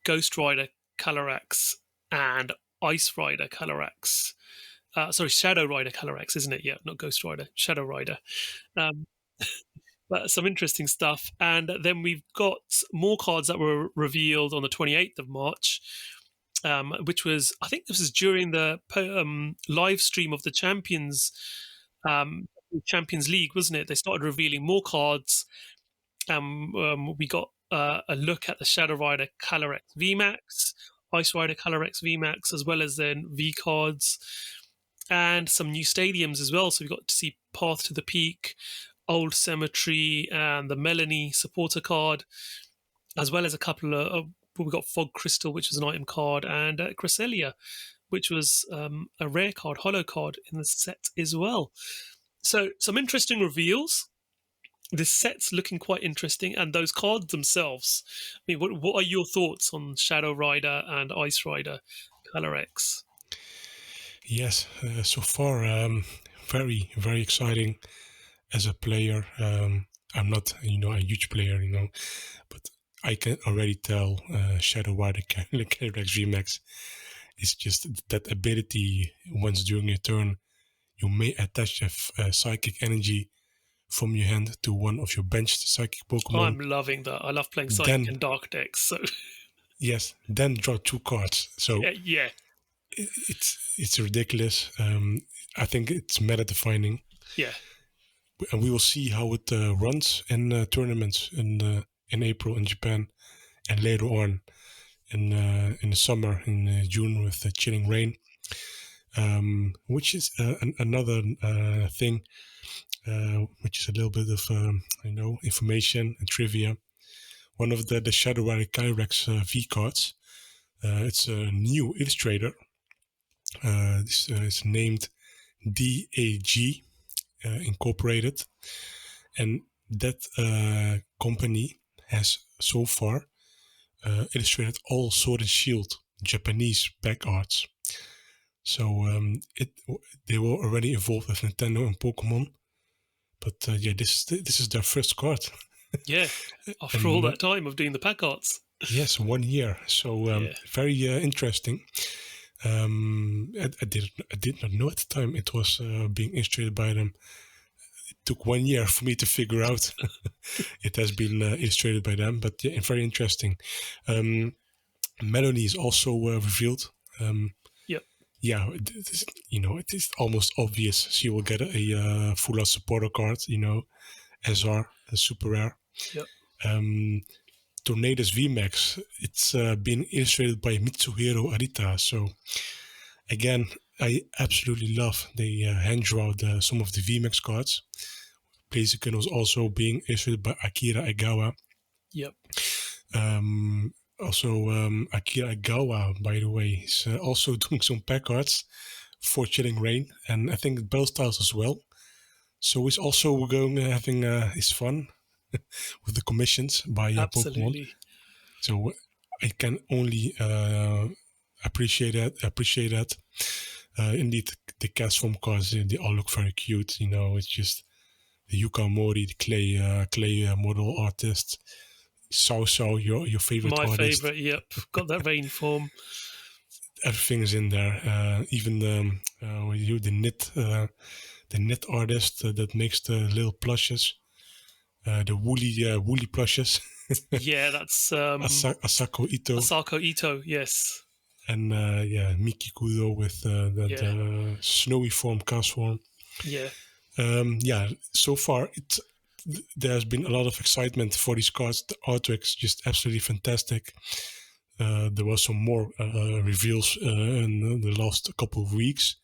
Ghost Rider Calyrex and Ice Rider Calyrex. Shadow Rider Calyrex, isn't it? Yeah, not Ghost Rider, Shadow Rider. But some interesting stuff. And then we've got more cards that were revealed on the 28th of March, which was, I think this was during the live stream of the Champions League, wasn't it? They started revealing more cards. We got a look at the Shadow Rider Calyrex VMAX, Ice Rider Calyrex VMAX, as well as then V cards, and some new stadiums as well. So we got to see Path to the Peak, Old Cemetery, and the Melony supporter card, as well as a couple of we got Fog Crystal, which was an item card, and Cresselia, which was a rare card, holo card in the set as well. So some interesting reveals. This set's looking quite interesting, and those cards themselves. I mean, what are your thoughts on Shadow Rider and Ice Rider Calyrex? Yes, so far, very, very exciting as a player. I'm not, a huge player, but I can already tell Shadow Rider Calyrex VMAX is just that ability. Once during your turn, you may attach a psychic energy from your hand to one of your benched psychic Pokemon. I'm loving that. I love playing psychic and dark decks. So yes, then draw 2 cards. So yeah, it's ridiculous. I think it's meta defining. Yeah, and we will see how it runs in tournaments in April in Japan, and later on in the summer in June with the Chilling Rain, which is another thing. Which is a little bit of information and trivia. One of the Shadow Rider Calyrex V cards. It's a new illustrator. This is named DAG Incorporated, and that company has so far illustrated all Sword and Shield Japanese pack arts. So they were already involved with Nintendo and Pokemon. But this is their first card. Yeah, after all that time of doing the pack arts. Yes, 1 year. So very interesting. I did not know at the time it was being illustrated by them. It took 1 year for me to figure out it has been illustrated by them. But yeah, very interesting. Melony is also revealed. Yeah, it is almost obvious she will get a full art supporter card, SR, a super rare. Yep. Tornadus VMAX, it's been illustrated by Mitsuhiro Arita, so Again, I absolutely love the hand draw some of the VMAX cards. Blaziken was also being issued by Akira Egawa. Yep. Akira Egawa, by the way, is also doing some pack cards for Chilling Rain, and I think Bell Styles as well. So he's also having his fun with the commissions by Pokemon. So I can only appreciate that. Indeed, the cast form cards, they all look very cute. It's just the Yuka Mori, the clay model artist. So your favorite artist. My favorite, yep. Got that vein form. Everything is in there. Even the knit artist that makes the little plushes. The woolly plushes. Yeah, that's Asako Ito. Asako Ito, yes. And Miki Kudo with the snowy form, cast form. Yeah. So far there's been a lot of excitement for these cards. The artwork's just absolutely fantastic. There was some more reveals in the last couple of weeks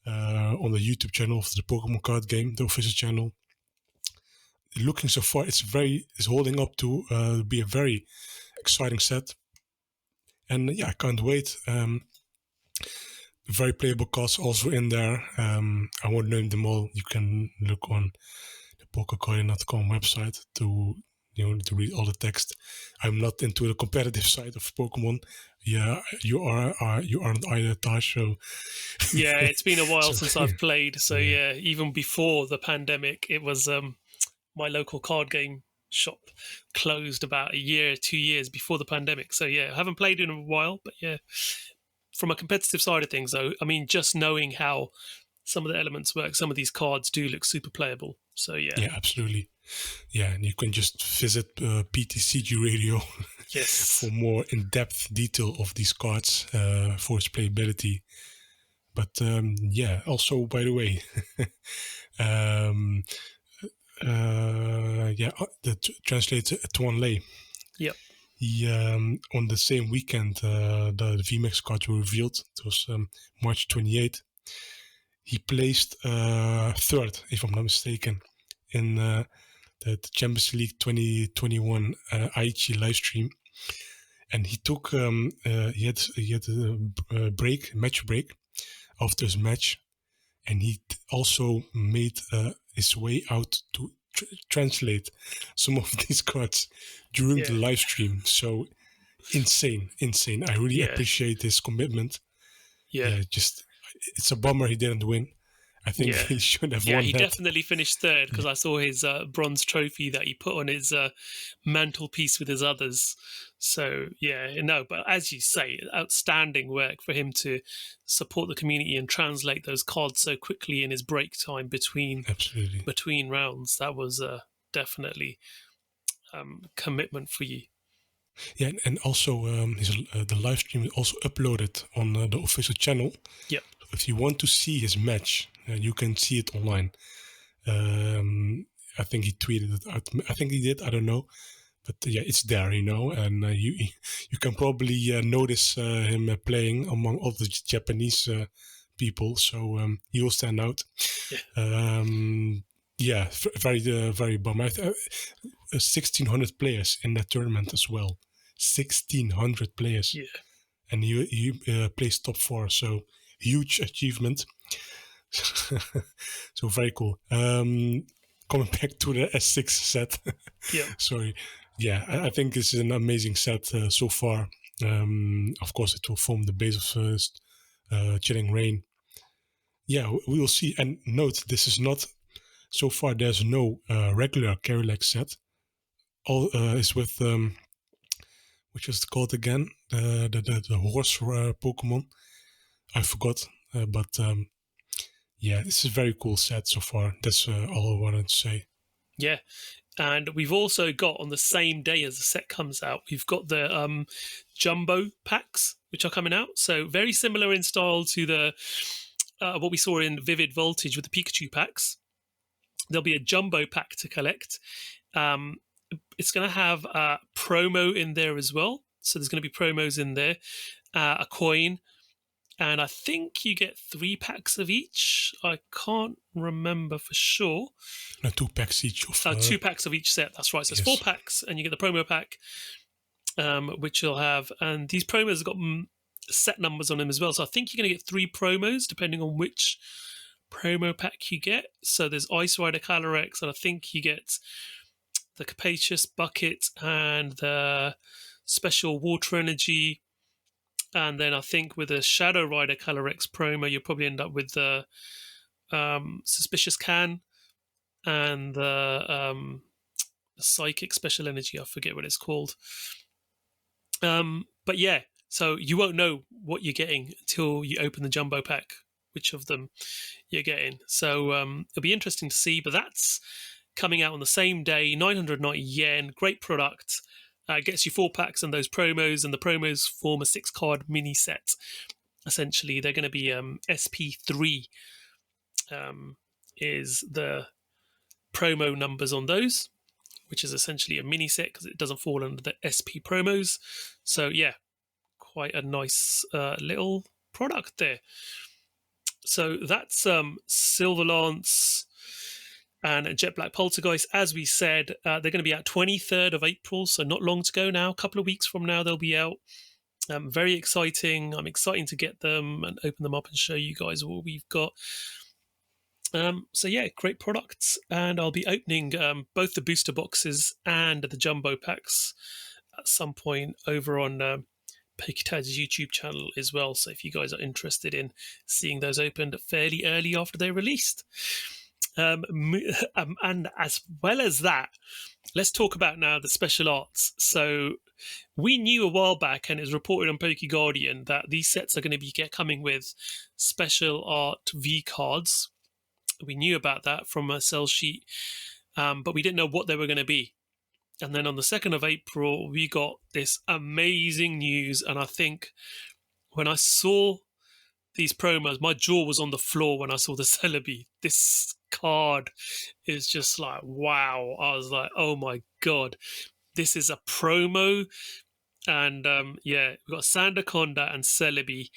on the YouTube channel of the Pokemon card game, the official channel. Looking so far, it's holding up to be a very exciting set. And I can't wait. Very playable cards also in there. I won't name them all. You can look on the PokeGuardian.com website to read all the text. I'm not into the competitive side of Pokemon. Yeah, you aren't either, Taj. So yeah, it's been a while since I've played. So yeah, even before the pandemic, it was my local card game shop closed about 2 years before the pandemic. So yeah, I haven't played in a while, but yeah. From a competitive side of things, though, I mean, just knowing how some of the elements work, some of these cards do look super playable. So yeah. Yeah, absolutely. Yeah, and you can just visit PTCG Radio for more in-depth detail of these cards for its playability. But also, by the way, the translator Tuan Lei. Yep. He, on the same weekend, the VMAX cards were revealed. It was March 28th. He placed third, if I'm not mistaken, in the Champions League 2021 Aichi live stream. And he took, he had a match break after his match. And he also made his way out to translate some of these cards during the live stream. So insane. I really appreciate his commitment. Just it's a bummer he didn't win. I think he should have won. Yeah, he definitely finished third because I saw his bronze trophy that he put on his mantelpiece with his others. So but as you say, outstanding work for him to support the community and translate those cards so quickly in his break time between rounds. That was definitely commitment for you. Yeah, and also the live stream is also uploaded on the official channel. Yep. So if you want to see his match, you can see it online. I think he tweeted it out. I think he did. I don't know. But it's there, and you can probably notice him playing among all the Japanese people. So he will stand out. Very bum. 1,600 players in that tournament as well. 1,600 players. Yeah. And he placed top 4. So huge achievement. So very cool. Coming back to the S6 set. Sorry. Yeah, I think this is an amazing set so far. Of course, it will form the base of Chilling Rain. Yeah, we will see. And note, this is not... So far, there's no regular Carry-Leg set. All is with... which is it called again? The horse Pokemon. I forgot. But this is a very cool set so far. That's all I wanted to say. Yeah. And we've also got, on the same day as the set comes out, we've got the jumbo packs, which are coming out. So very similar in style to the what we saw in Vivid Voltage with the Pikachu packs. There'll be a jumbo pack to collect. It's going to have a promo in there as well. So there's going to be promos in there, a coin, And I think you get 3 packs of each. I can't remember for sure. No, 2 packs each of... 2 packs of each set, that's right. So it's 4 packs, and you get the promo pack, which you'll have. And these promos have got set numbers on them as well. So I think you're going to get 3 promos, depending on which promo pack you get. So there's Ice Rider Calyrex, and I think you get the Capacious Bucket and the Special Water Energy. And then I think with the Shadow Rider Calyrex promo, you'll probably end up with the Suspicious Can and the Psychic Special Energy. I forget what it's called. But yeah, so you won't know what you're getting until you open the jumbo pack, which of them you're getting. So it'll be interesting to see. But that's coming out on the same day, 990 yen. Great product. Gets you 4 packs and those promos, and the promos form a 6-card mini set. Essentially, they're going to be SP3 is the promo numbers on those, which is essentially a mini set because it doesn't fall under the SP promos. So yeah, quite a nice little product there. So that's Silver Lance and Jet-Black Poltergeist. As we said, they're going to be out 23rd of April, so not long to go now. A couple of weeks from now, they'll be out. Very exciting. I'm excited to get them and open them up and show you guys what we've got. So yeah, great products. And I'll be opening both the booster boxes and the jumbo packs at some point over on PokeTaj's YouTube channel as well. So if you guys are interested in seeing those opened fairly early after they're released. And as well as that, let's talk about now the special arts. So we knew a while back, and it was reported on PokeGuardian, that these sets are going to be coming with special art V cards. We knew about that from a sell sheet, but we didn't know what they were going to be. And then on the 2nd of April, we got this amazing news. And I think when I saw these promos, my jaw was on the floor when I saw the Celebi. This card is just like, wow. I was like, oh my God, this is a promo. And yeah, we've got Sandaconda and Celebi.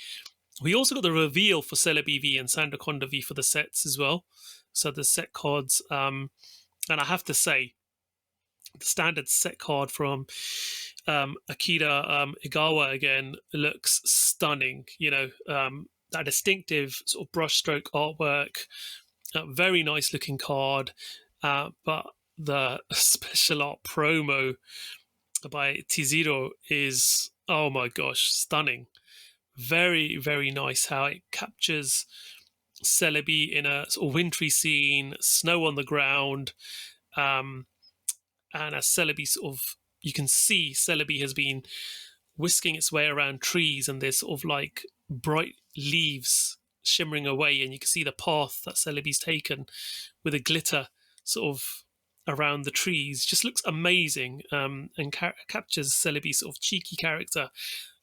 We also got the reveal for Celebi V and Sandaconda V for the sets as well. So the set cards, and I have to say, the standard set card from Akira Igawa again looks stunning. You know, that distinctive sort of brushstroke artwork, very nice looking card. But the special art promo by Tiziro is, oh my gosh, stunning. Very, very nice how it captures Celebi in a sort of wintry scene, snow on the ground, and as Celebi sort of, you can see Celebi has been whisking its way around trees, and there's sort of like bright leaves shimmering away, and you can see the path that Celebi's taken with a glitter sort of around the trees. Just looks amazing, and captures Celebi's sort of cheeky character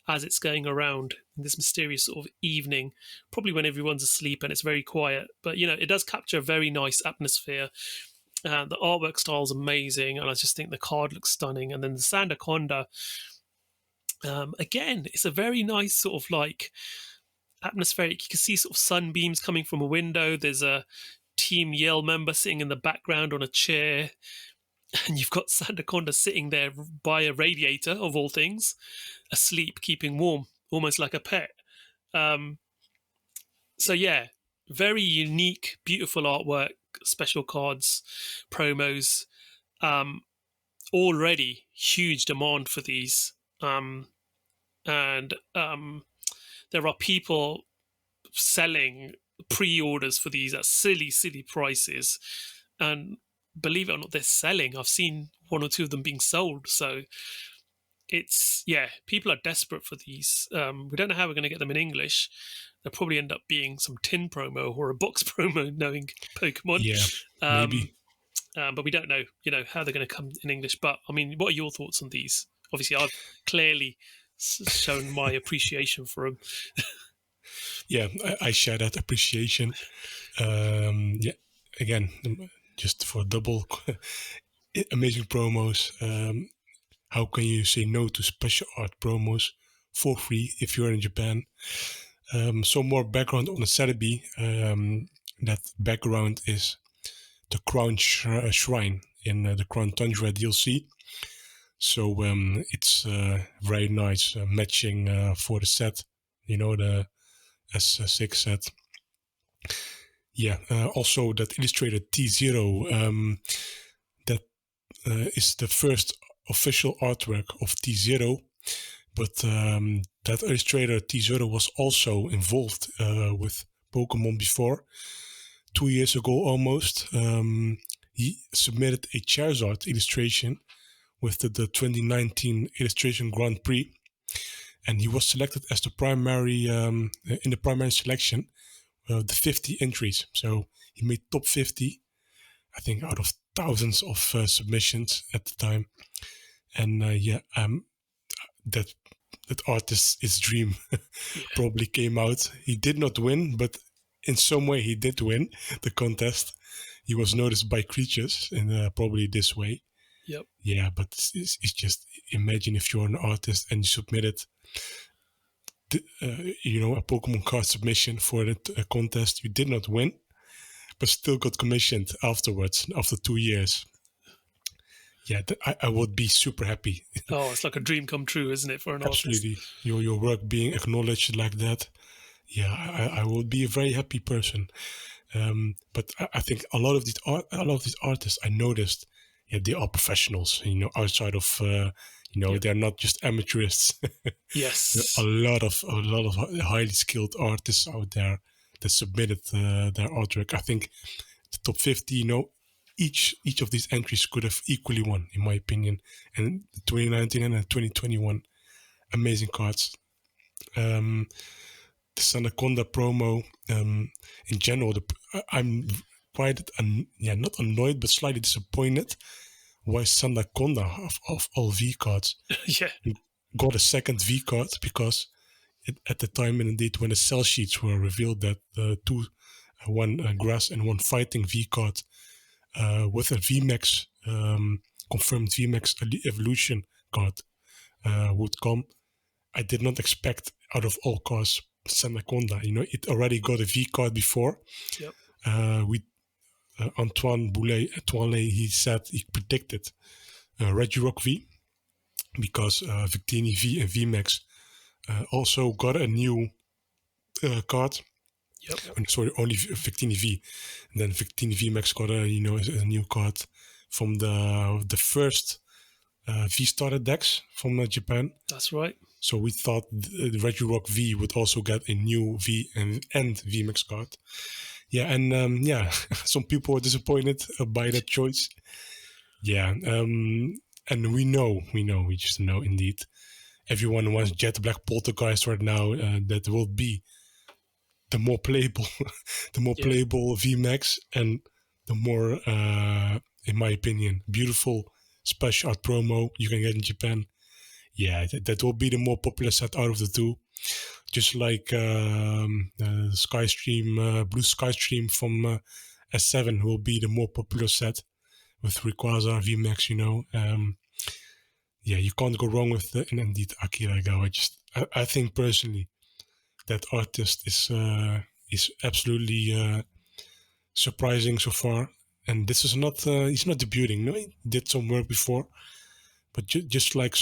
as it's going around in this mysterious sort of evening, probably when everyone's asleep and it's very quiet. But, you know, it does capture a very nice atmosphere. The artwork style is amazing, and I just think the card looks stunning. And then the Sandaconda, again, it's a very nice sort of like atmospheric. You can see sort of sunbeams coming from a window. There's a Team Yell member sitting in the background on a chair, and you've got Sandaconda sitting there by a radiator, of all things, asleep, keeping warm, almost like a pet. So yeah, very unique, beautiful artwork, special cards, promos. Already huge demand for these. And there are people selling pre-orders for these at silly, silly prices. And believe it or not, they're selling. I've seen 1 or 2 of them being sold. So it's, yeah, people are desperate for these. We don't know how we're going to get them in English. They'll probably end up being some tin promo or a box promo, knowing Pokemon. Yeah, maybe. But we don't know, how they're going to come in English. But, I mean, what are your thoughts on these? Obviously, I've clearly shown my appreciation for them. Yeah, I share that appreciation. Yeah, again, just for double amazing promos. How can you say no to special art promos for free if you're in Japan? Some more background on the Celebi. That background is the Crown Shrine in the Crown Tundra DLC. So it's very nice matching for the set, the S6 set. Yeah, also that illustrated T0, that is the first official artwork of T0, but that illustrator T0 was also involved with Pokemon before. 2 years ago almost, he submitted a Charizard illustration with the 2019 Illustration Grand Prix, and he was selected as the primary in the primary selection, the 50 entries. So he made top 50, I think, out of thousands of submissions at the time. And that artist's dream probably came out. He did not win, but in some way he did win the contest. He was noticed by creatures in probably this way. Yep. Yeah, but it's just, imagine if you're an artist and you submitted a Pokemon card submission for a contest. You did not win, but still got commissioned afterwards, after 2 years. Yeah, I would be super happy. Oh, it's like a dream come true, isn't it, for an Absolutely. artist? Your work being acknowledged like that. Yeah, I would be a very happy person. But I think a lot of these artists, I noticed, they are professionals. Outside of they're not just amateurists. Yes. There are a lot of highly skilled artists out there that submitted their artwork. I think the top 50, each of these entries could have equally won, in my opinion. And the 2019 and the 2021, amazing cards. The Sandaconda promo, in general, I'm quite, not annoyed, but slightly disappointed why Sandaconda of all V cards got a second V card, because at the time, indeed, when the cell sheets were revealed, that one grass and one fighting V card with a VMAX, confirmed VMAX evolution card would come. I did not expect, out of all cards, Sandaconda. It already got a V card before. Yep. Antoine Lay, he predicted Regirock V, because Victini V and VMAX also got a new card. Yep. Sorry, only Victini V. And then Victini VMAX got a new card from the first V starter decks from Japan. That's right. So we thought the Regirock V would also get a new V and VMAX card. Yeah, and some people were disappointed by that choice. Yeah, and we just know, indeed. Everyone wants Jet-Black Poltergeist right now. That will be the more playable, playable VMAX, and the more, in my opinion, beautiful special art promo you can get in Japan. Yeah, that will be the more popular set out of the two. Just like Skystream, Blue Skystream from S7 will be the more popular set with Rayquaza VMAX. You can't go wrong with and indeed Akira Gawa. I think personally that artist is absolutely surprising so far. And this is not he's not debuting. He did some work before, but just like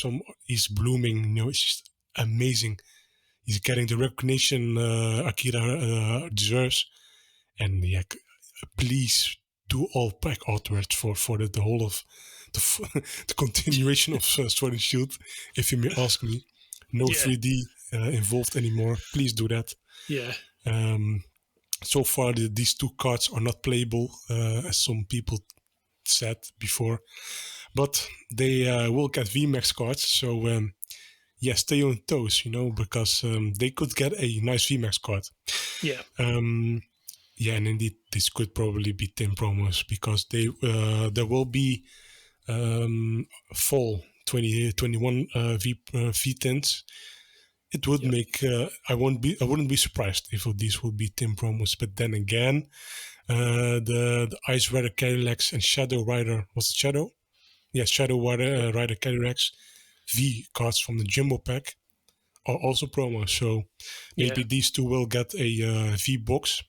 he's blooming. It's just amazing. He's getting the recognition Akira deserves. And please do all pack artworks for the whole of the continuation of Sword and Shield, if you may ask me. No 3D involved anymore. Please do that. Yeah. So far, these two cards are not playable, as some people said before. But they will get VMAX cards. So, stay on toes, because they could get a nice VMAX card. Yeah. And indeed, this could probably be 10 promos, because there will be fall 2021 V10s. It would make I wouldn't be surprised if these would be 10 promos. But then again, the Ice Rider Calyrex and Shadow Rider, was it Shadow? Yes, Shadow Rider Calyrex V cards from the Jumbo pack are also promos. So maybe Yeah. these two will get a V box,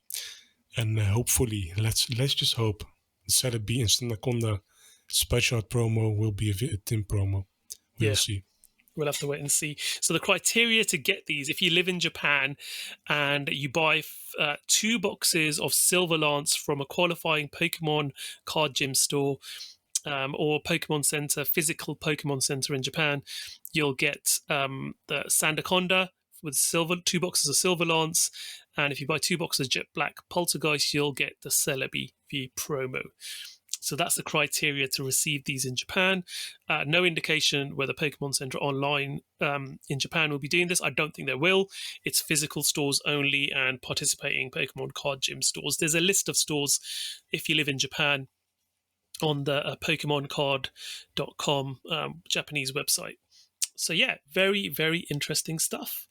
and hopefully, let's just hope Celebi and Sandaconda Special Art promo will be a Tim promo. We'll Yeah. see. We'll have to wait and see. So the criteria to get these, if you live in Japan and you buy 2 boxes of Silver Lance from a qualifying Pokemon card gym store or Pokemon Center, physical Pokemon Center in Japan, you'll get the Sandaconda with 2 boxes of Silver Lance. And if you buy 2 boxes of Jet-Black Poltergeist, you'll get the Celebi V promo. So that's the criteria to receive these in Japan. No indication whether Pokemon Center Online in Japan will be doing this. I don't think they will. It's physical stores only and participating Pokemon card gym stores. There's a list of stores if you live in Japan on the PokemonCard.com Japanese website. So yeah, very, very interesting stuff.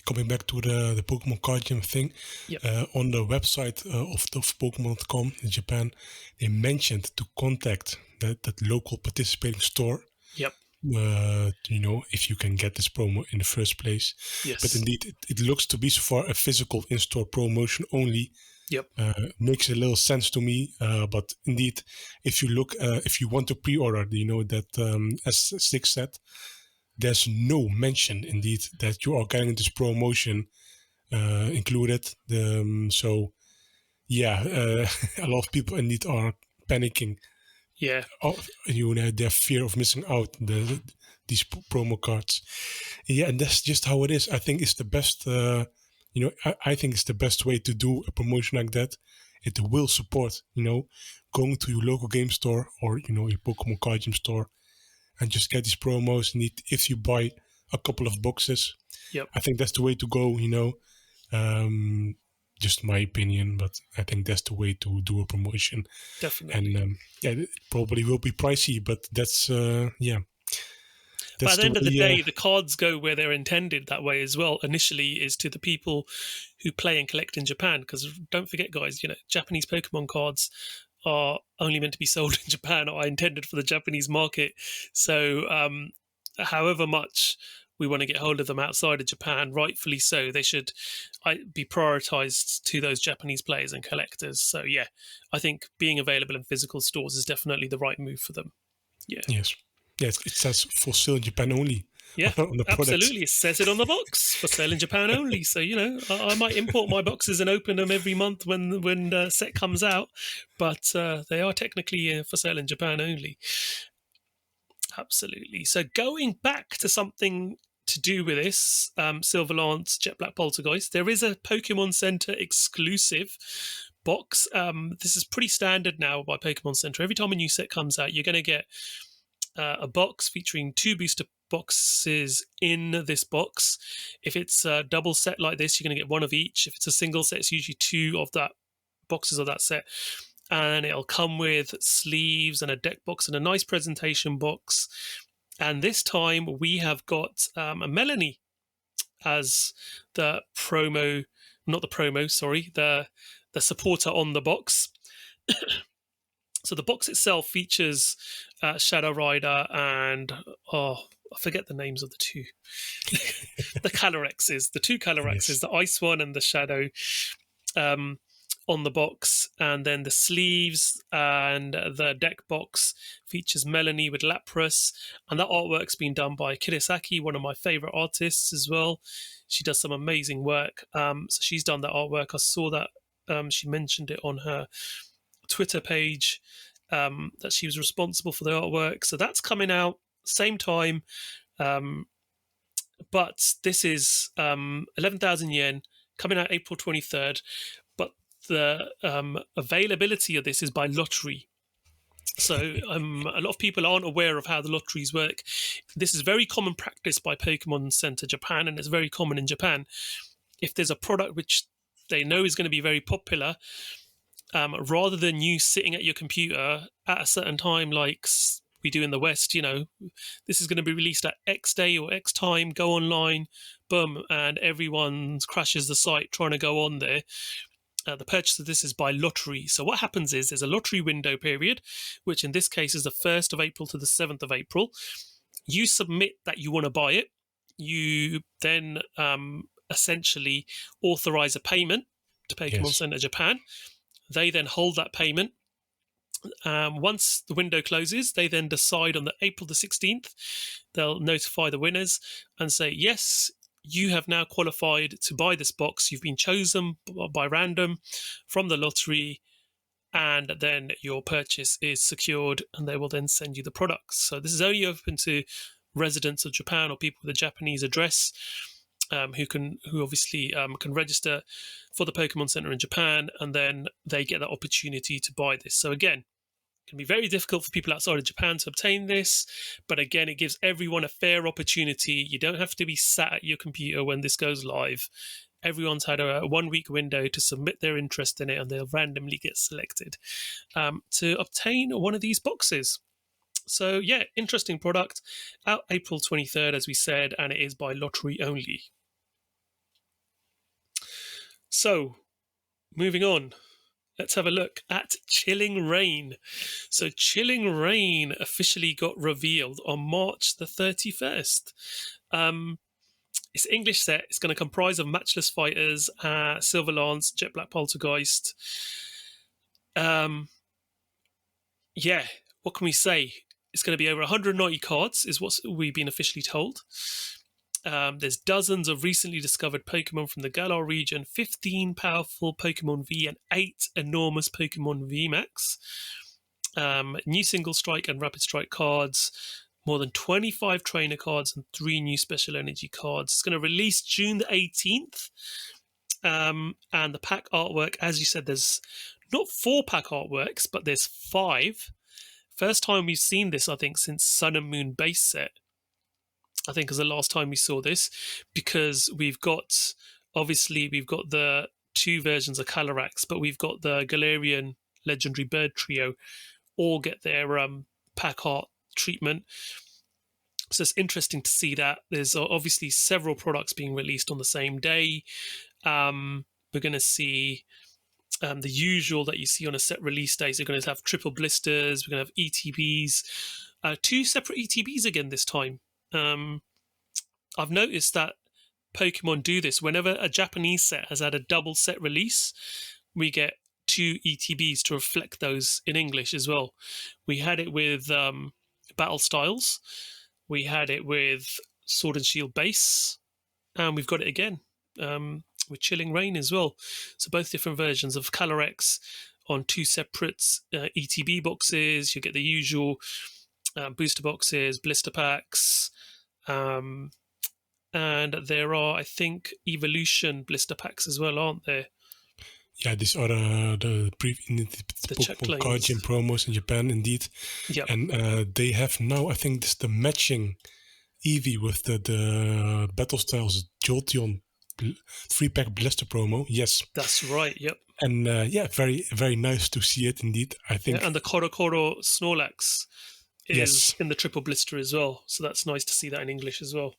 Coming back to the Pokemon card gym thing, Yep. On the website of Pokemon.com in Japan, they mentioned to contact that local participating store. Yep. If you can get this promo in the first place. Yes. But indeed, it looks to be so far a physical in-store promotion only. Yep. Makes a little sense to me. But indeed, if you look, if you want to pre-order, that S6 set, there's no mention indeed that you are getting this promotion included. So yeah, a lot of people indeed are panicking. Yeah. Their fear of missing out these promo cards. Yeah, and that's just how it is. I think it's the best. I think it's the best way to do a promotion like that. It will support, going to your local game store or your Pokemon card gym store, and just get these promos. If you buy a couple of boxes, Yep. I think that's the way to go. Just my opinion, but I think that's the way to do a promotion. Definitely. And it probably will be pricey, but that's yeah. But at the end of the day, the cards go where they're intended that way as well. Initially, is to the people who play and collect in Japan. Because don't forget, guys, Japanese Pokemon cards are only meant to be sold in Japan or are intended for the Japanese market. So, however much we want to get hold of them outside of Japan, rightfully so, they should be prioritized to those Japanese players and collectors. So, yeah, I think being available in physical stores is definitely the right move for them. Yeah. Yes. Yes, it says for sale in Japan only. Yeah, on the absolutely. It says it on the box, for sale in Japan only. So, I might import my boxes and open them every month when the set comes out. But they are technically for sale in Japan only. Absolutely. So going back to something to do with this, Silver Lance, Jet-Black Poltergeist, there is a Pokemon Center exclusive box. This is pretty standard now by Pokemon Center. Every time a new set comes out, you're going to get a box featuring 2 booster boxes in this box. If it's a double set like this, you're going to get 1 of each. If it's a single set, it's usually 2 of that boxes of that set. And it'll come with sleeves and a deck box and a nice presentation box. And this time we have got a Melony as the supporter on the box. So the box itself features Shadow Rider and, I forget the names of the 2. The Calyrexes, the 2 Calyrexes, yes. The Ice one and the Shadow on the box. And then the sleeves and the deck box features Melony with Lapras. And that artwork's been done by Kirisaki, one of my favorite artists as well. She does some amazing work. So she's done that artwork. I saw that she mentioned it on her Twitter page, that she was responsible for the artwork. So that's coming out same time. But this is 11,000 yen, coming out April 23rd. But the availability of this is by lottery. So a lot of people aren't aware of how the lotteries work. This is very common practice by Pokemon Center Japan, and it's very common in Japan. If there's a product which they know is going to be very popular, rather than you sitting at your computer at a certain time like we do in the West, this is going to be released at X day or X time, go online, boom, and everyone crashes the site trying to go on there. The purchase of this is by lottery. So what happens is there's a lottery window period, which in this case is the 1st of April to the 7th of April. You submit that you want to buy it. you then essentially authorize a payment to Pokémon Center Japan. They then hold that payment. Once the window closes, they then decide on April the 16th, they'll notify the winners and say, yes, you have now qualified to buy this box. You've been chosen by random from the lottery, and then your purchase is secured, and they will then send you the products. So this is only open to residents of Japan or people with a Japanese address, who obviously can register for the Pokemon Center in Japan, and then they get that opportunity to buy this. So again, it can be very difficult for people outside of Japan to obtain this, but again, it gives everyone a fair opportunity. You don't have to be sat at your computer when this goes live. Everyone's had a 1 week window to submit their interest in it, and they'll randomly get selected to obtain one of these boxes. So yeah, interesting product. Out April 23rd, as we said, and it is by lottery only. So, moving on, let's have a look at Chilling Reign. So Chilling Reign officially got revealed on March the 31st. It's an English set. It's going to comprise of Matchless Fighters, Silver Lance, Jet-Black Poltergeist. Yeah, what can we say? It's going to be over 190 cards, is what we've been officially told. There's dozens of recently discovered Pokemon from the Galar region, 15 powerful Pokemon V, and 8 enormous Pokemon VMAX. New Single Strike and Rapid Strike cards, more than 25 trainer cards, and 3 new Special Energy cards. It's going to release June the 18th. And the pack artwork, as you said, there's not 4 pack artworks, but there's 5. First time we've seen this, I think, since Sun and Moon base set. I think is the last time we saw this, because we've got the 2 versions of Calyrex, but we've got the Galarian Legendary Bird Trio all get their pack art treatment. So it's interesting to see that. There's obviously several products being released on the same day. We're going to see the usual that you see on a set release day. So you're going to have triple blisters. We're going to have ETBs. 2 separate ETBs again this time. I've noticed that Pokemon do this. Whenever a Japanese set has had a double set release, we get 2 ETBs to reflect those in English as well. We had it with Battle Styles. We had it with Sword and Shield base. And we've got it again with Chilling Reign as well. So both different versions of Calyrex on 2 separate ETB boxes. You get the usual booster boxes, blister packs, and there are, I think, Evolution blister packs as well, aren't there? Yeah, these are the Pokémon Guardian promos in Japan, indeed. Yep. And they have now, I think, this the matching Eevee with the Battle Styles Jolteon 3-pack blister promo. Yes, that's right. Yep. And yeah, very, very nice to see it, indeed. I think. Yeah, and the Koro Snorlax is in the triple blister as well, so that's nice to see that in English as well.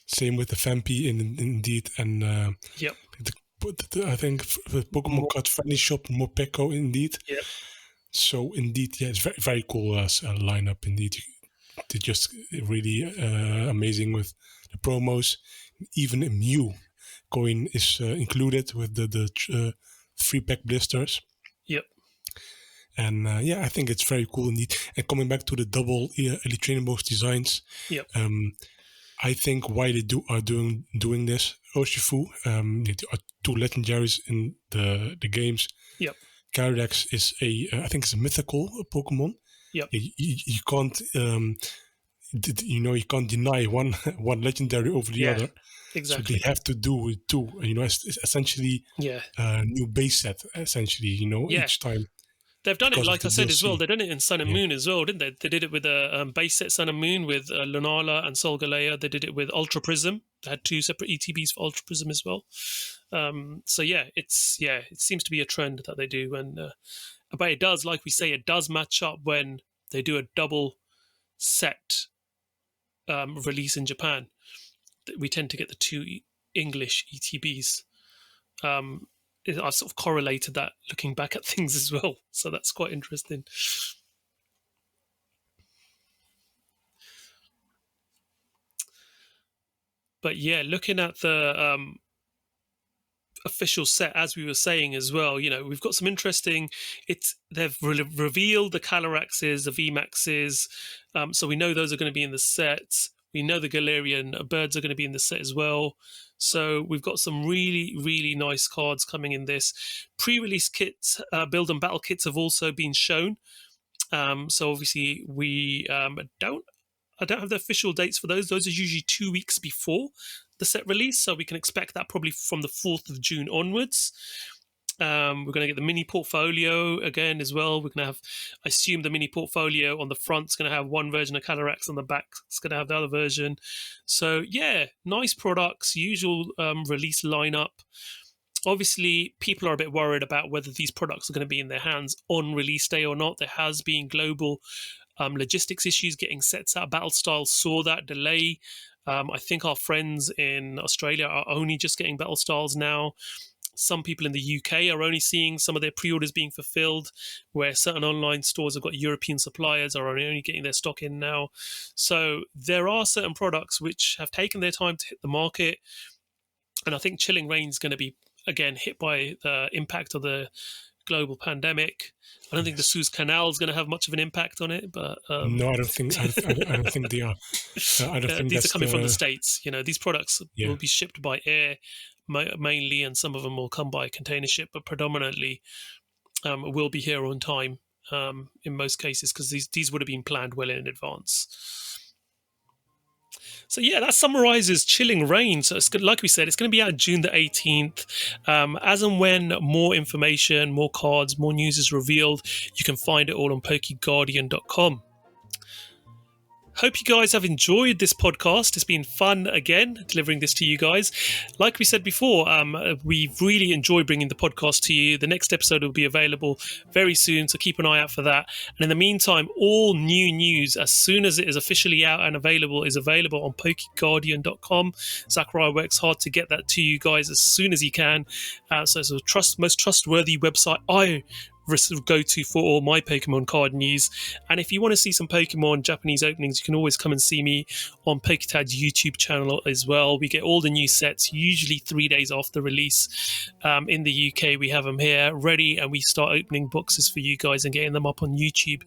Same with the Vampy, indeed, and yep. I think the Pokemon Card Friendly Shop, Morpeko, indeed. Yep. So indeed, yeah, it's very, very cool lineup indeed. They're just really amazing with the promos. Even a Mew coin is included with the 3-pack blisters. Yep. And yeah, I think it's very cool indeed. And coming back to the double Elite Trainer Box designs, yep. I think why they are doing this, Urshifu, there are 2 legendaries in the games. Yep. Calyrex is I think it's a mythical Pokemon. Yep. You can't, you can't deny one legendary over the other. Exactly. So they have to do with 2. It's essentially a new base set. Essentially, each time. They've done it, like I said, as well. They've done it in Sun and Moon as well, didn't they? They did it with a base set Sun and Moon with Lunala and Solgaleo. They did it with Ultra Prism. They had 2 separate ETBs for Ultra Prism as well. So it seems to be a trend that they do. And but it does, like we say, it does match up when they do a double set release in Japan. We tend to get the 2 English ETBs. I've sort of correlated that looking back at things as well. So that's quite interesting. But yeah, looking at the official set, as we were saying as well, we've got some interesting. They've revealed the Calyraxes, the VMAXs, so we know those are going to be in the set. We know the Galarian birds are going to be in the set as well. So we've got some really, really nice cards coming in this. Pre-release kits, build and battle kits have also been shown. So obviously I don't have the official dates for those. Those are usually 2 weeks before the set release, so we can expect that probably from the 4th of June onwards. We're going to get the mini portfolio again as well. We're going to have, I assume, the mini portfolio on the front is going to have one version of Calyrax, on the back it's going to have the other version. So yeah, nice products, usual release lineup. Obviously, people are a bit worried about whether these products are going to be in their hands on release day or not. There has been global logistics issues getting sets out. Battlestyle saw that delay. I think our friends in Australia are only just getting Battlestyles now. Some people in the UK are only seeing some of their pre-orders being fulfilled, where certain online stores have got European suppliers are only getting their stock in now. So there are certain products which have taken their time to hit the market. And I think Chilling Reign is going to be, again, hit by the impact of the global pandemic. I don't think the Suez Canal is going to have much of an impact on it, but no, I don't think they are. I don't think these are coming from the the States. These products Yeah. will be shipped by air mainly, and some of them will come by container ship, but predominantly will be here on time in most cases, because these would have been planned well in advance. So yeah, that summarizes Chilling Reign. So it's like we said, it's going to be out June the 18th. As and when more information, more cards, more news is revealed, you can find it all on PokeGuardian.com. Hope you guys have enjoyed this podcast. It's been fun again delivering this to you guys. Like we said before, we really enjoy bringing the podcast to you. The next episode will be available very soon, so keep an eye out for that. And in the meantime, all new news, as soon as it is officially out and available, is available on PokeGuardian.com. Zakariya works hard to get that to you guys as soon as he can. So it's the most trustworthy website I go to for all my Pokemon card news. And if you want to see some Pokemon Japanese openings, you can always come and see me on PokéTaj YouTube channel as well. We get all the new sets usually 3 days after release. In the UK, we have them here ready, and we start opening boxes for you guys and getting them up on YouTube.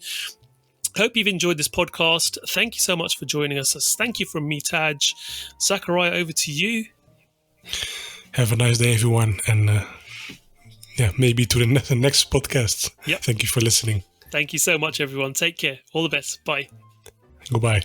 Hope you've enjoyed this podcast. Thank you so much for joining us. Thank you from me, Taj. Zakariya, over to you. Have a nice day, everyone, and maybe to the next podcast. Yep. Thank you for listening. Thank you so much, everyone. Take care. All the best. Bye. Goodbye.